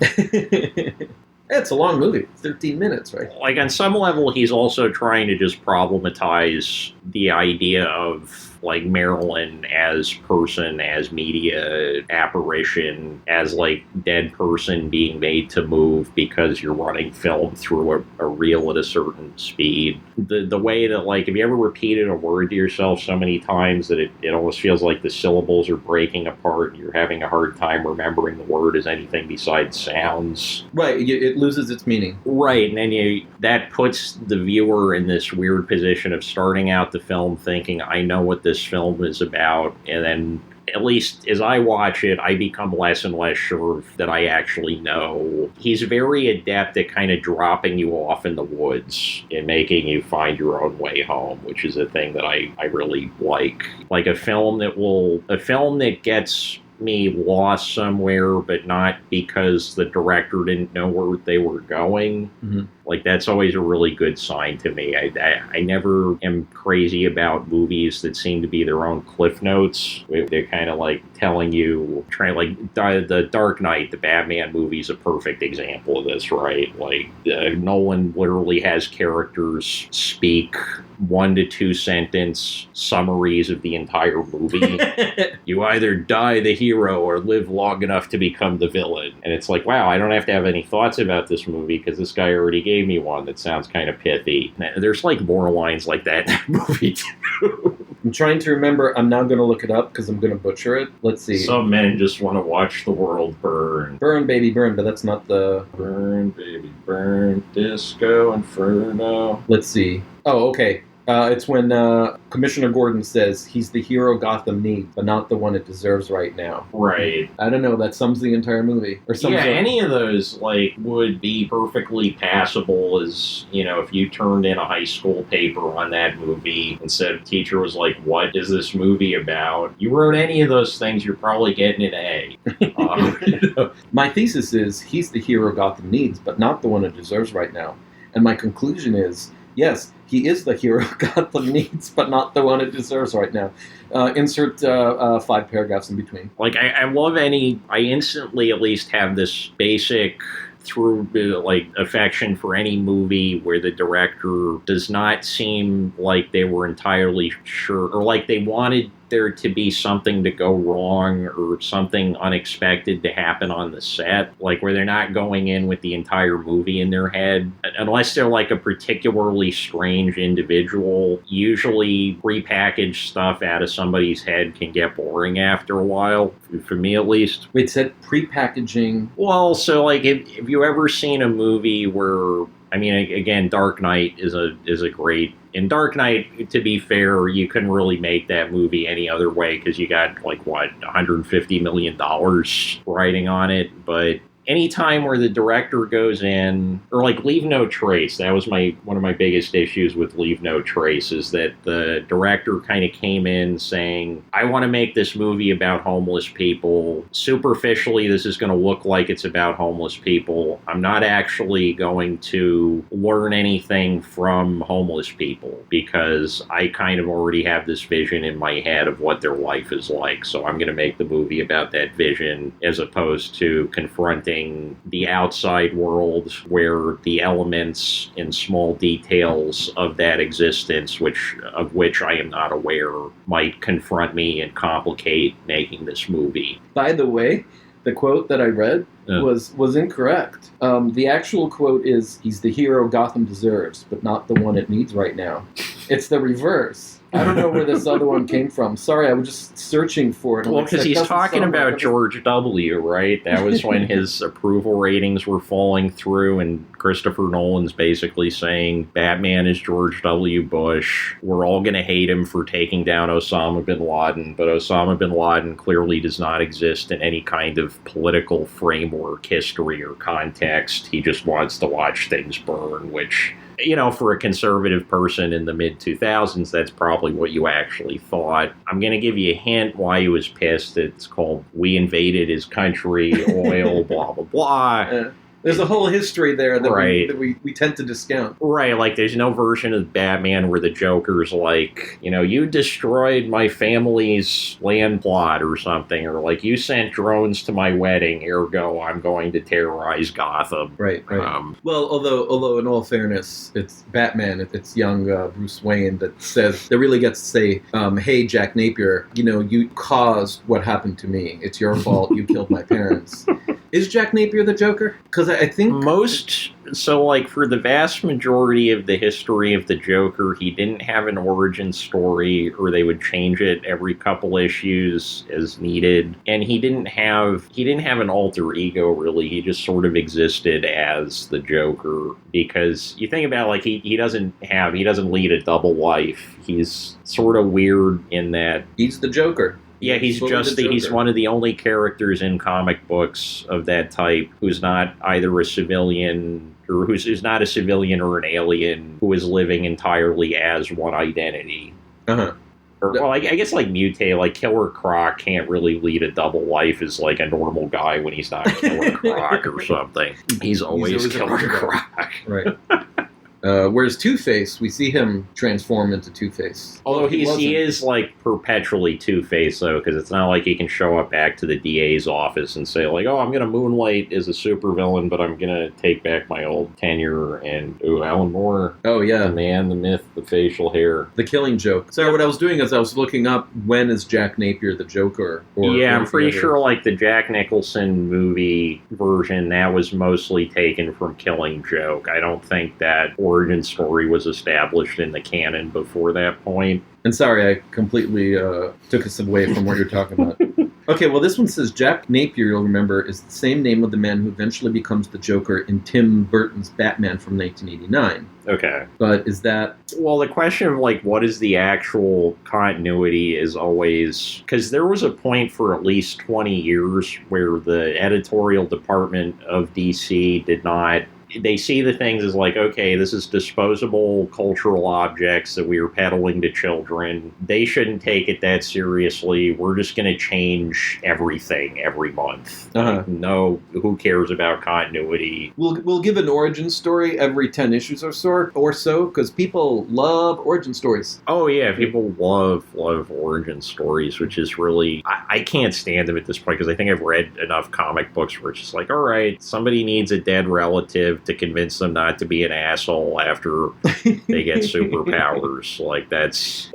It's a long movie, 13 minutes, right? Like on some level, he's also trying to just problematize the idea of like Marilyn as person, as media apparition, as like dead person being made to move because you're running film through a reel at a certain speed. The way that, like, have you ever repeated a word to yourself so many times that it almost feels like the syllables are breaking apart and you're having a hard time remembering the word as anything besides sounds? Right, it loses its meaning. Right, and then that puts the viewer in this weird position of starting out the film thinking, I know what this film is about, and then at least as I watch it, I become less and less sure that I actually know. He's very adept at kind of dropping you off in the woods and making you find your own way home, which is a thing that I really like. Like a film that gets me lost somewhere, but not because the director didn't know where they were going. Mm-hmm. Like, that's always a really good sign to me. I never am crazy about movies that seem to be their own cliff notes. They're kind of like telling you, the Dark Knight, the Batman movie is a perfect example of this, right? Like, Nolan literally has characters speak 1 to 2 sentence summaries of the entire movie. You either die the hero or live long enough to become the villain. And it's like, wow, I don't have to have any thoughts about this movie because this guy already gave me one that sounds kind of pithy. There's like more lines like that in that movie too. I'm trying to remember. I'm now going to look it up because I'm going to butcher it. Let's see. Some men just want to watch the world burn. Burn, baby, burn, but that's not the... Burn, baby, burn, Disco Inferno. Let's see. Oh, okay. It's when Commissioner Gordon says he's the hero Gotham needs, but not the one it deserves right now. Right. I don't know. That sums the entire movie. Or any of those would be perfectly passable as, if you turned in a high school paper on that movie and said, teacher was like, what is this movie about? You wrote any of those things, you're probably getting an A. My thesis is he's the hero Gotham needs, but not the one it deserves right now. And my conclusion is, yes, he is the hero Gotham needs, but not the one it deserves right now. Insert 5 paragraphs in between. Like, I instantly at least have this basic affection for any movie where the director does not seem like they were entirely sure, or like they wanted there to be something to go wrong or something unexpected to happen on the set, like where they're not going in with the entire movie in their head, unless they're like a particularly strange individual. Usually prepackaged stuff out of somebody's head can get boring after a while, for me at least. Wait, said prepackaging? Well, so like, have you ever seen a movie where I mean, again, Dark Knight is a great. In Dark Knight, to be fair, you couldn't really make that movie any other way because you got like what $150 million writing on it, but. Any time where the director goes in, or like Leave No Trace, that was one of my biggest issues with Leave No Trace, is that the director kind of came in saying, I want to make this movie about homeless people. Superficially, this is going to look like it's about homeless people. I'm not actually going to learn anything from homeless people because I kind of already have this vision in my head of what their life is like. So I'm going to make the movie about that vision as opposed to confronting the outside world where the elements and small details of that existence, of which I am not aware, might confront me and complicate making this movie. By the way, the quote that I read was incorrect. The actual quote is, he's the hero Gotham deserves, but not the one it needs right now. It's the reverse. I don't know where this other one came from. Sorry, I was just searching for it. Well, because he's talking about George W., right? That was when his approval ratings were falling through, and Christopher Nolan's basically saying, Batman is George W. Bush. We're all going to hate him for taking down Osama bin Laden, but Osama bin Laden clearly does not exist in any kind of political framework, history, or context. He just wants to watch things burn, which... for a conservative person in the mid-2000s, that's probably what you actually thought. I'm going to give you a hint why he was pissed. It's called We Invaded His Country, Oil, blah, blah, blah. There's a whole history there that we tend to discount. Right, like there's no version of Batman where the Joker's like, you destroyed my family's land plot or something, or like you sent drones to my wedding, ergo I'm going to terrorize Gotham. Right. Well, although in all fairness, it's Batman, it's young Bruce Wayne that really gets to say, hey, Jack Napier, you caused what happened to me. It's your fault. You killed my parents. Is Jack Napier the Joker? Because I think... for the vast majority of the history of the Joker, he didn't have an origin story, or they would change it every couple issues as needed. And he didn't have an alter ego, really. He just sort of existed as the Joker. Because you think about, like, he doesn't lead a double life. He's sort of weird in that... He's the Joker. Yeah, he's one of the only characters in comic books of that type who's not either a civilian or who's not a civilian or an alien who is living entirely as one identity. Uh-huh. I guess like Mutate, like Killer Croc can't really lead a double life as like a normal guy when he's not Killer Croc or something. He's always Killer Croc. Right. Whereas Two-Face, we see him transform into Two-Face. Although he is like perpetually Two-Face, though, because it's not like he can show up back to the DA's office and say, like, oh, I'm going to moonlight as a supervillain, but I'm going to take back my old tenure and, Alan Moore. Oh, yeah. The man, the myth, the facial hair. The Killing Joke. Sorry, what I was doing is I was looking up when is Jack Napier the Joker? I'm pretty sure, like, the Jack Nicholson movie version, that was mostly taken from Killing Joke. I don't think that origin story was established in the canon before that point. And sorry, I completely took us away from what you're talking about. Okay, well, this one says Jack Napier, you'll remember, is the same name of the man who eventually becomes the Joker in Tim Burton's Batman from 1989. Okay. But is that... Well, the question of, like, what is the actual continuity is always... Because there was a point for at least 20 years where the editorial department of DC did not... They see the things as like, okay, this is disposable cultural objects that we are peddling to children. They shouldn't take it that seriously. We're just going to change everything every month. Uh-huh. No, who cares about continuity? We'll give an origin story every 10 issues or so, because people love origin stories. Oh, yeah, people love origin stories, which is really... I can't stand them at this point, because I think I've read enough comic books where it's just like, all right, somebody needs a dead relative to convince them not to be an asshole after they get superpowers. Like, that's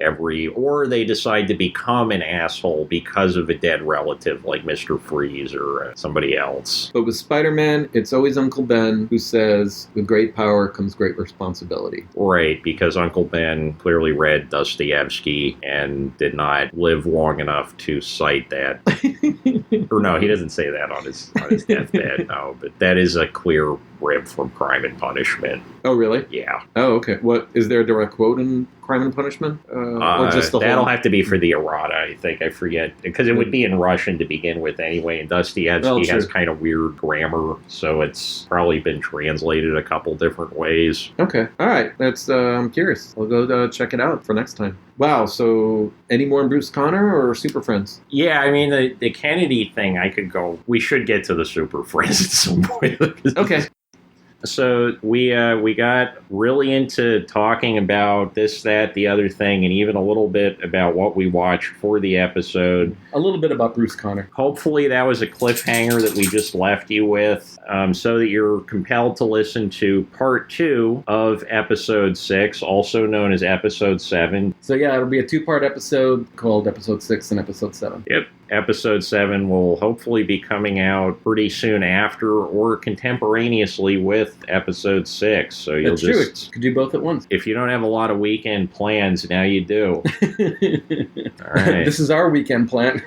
or they decide to become an asshole because of a dead relative, like Mr. Freeze or somebody else. But with Spider-Man, it's always Uncle Ben who says, with great power comes great responsibility. Right, because Uncle Ben clearly read Dostoevsky and did not live long enough to cite that. Or no, he doesn't say that on his deathbed, no, but that is a clear ripped from Crime and Punishment. Oh, really? Yeah. Oh, okay. What is there a direct quote in Crime and Punishment, or just the that'll whole? have to be for the errata, I think. I forget, because it would be in Russian to begin with anyway, and Dostoevsky has kind of weird grammar, so it's probably been translated a couple different ways. Okay. All right. That's I'm curious. I'll go check it out for next time. Wow. So any more on Bruce Conner or Super Friends? Yeah, I mean, the Kennedy thing, I could go. We should get to the Super Friends at some point. Okay. So we got really into talking about this, that, the other thing, and even a little bit about what we watched for the episode. A little bit about Bruce Conner. Hopefully that was a cliffhanger that we just left you with, so that you're compelled to listen to part 2 of episode 6, also known as episode 7. So yeah, it'll be a 2-part episode called episode 6 and episode 7. Yep. Episode 7 will hopefully be coming out pretty soon after or contemporaneously with episode 6. So you'll That's true. You could do both at once. If you don't have a lot of weekend plans, now you do. All right. This is our weekend plan.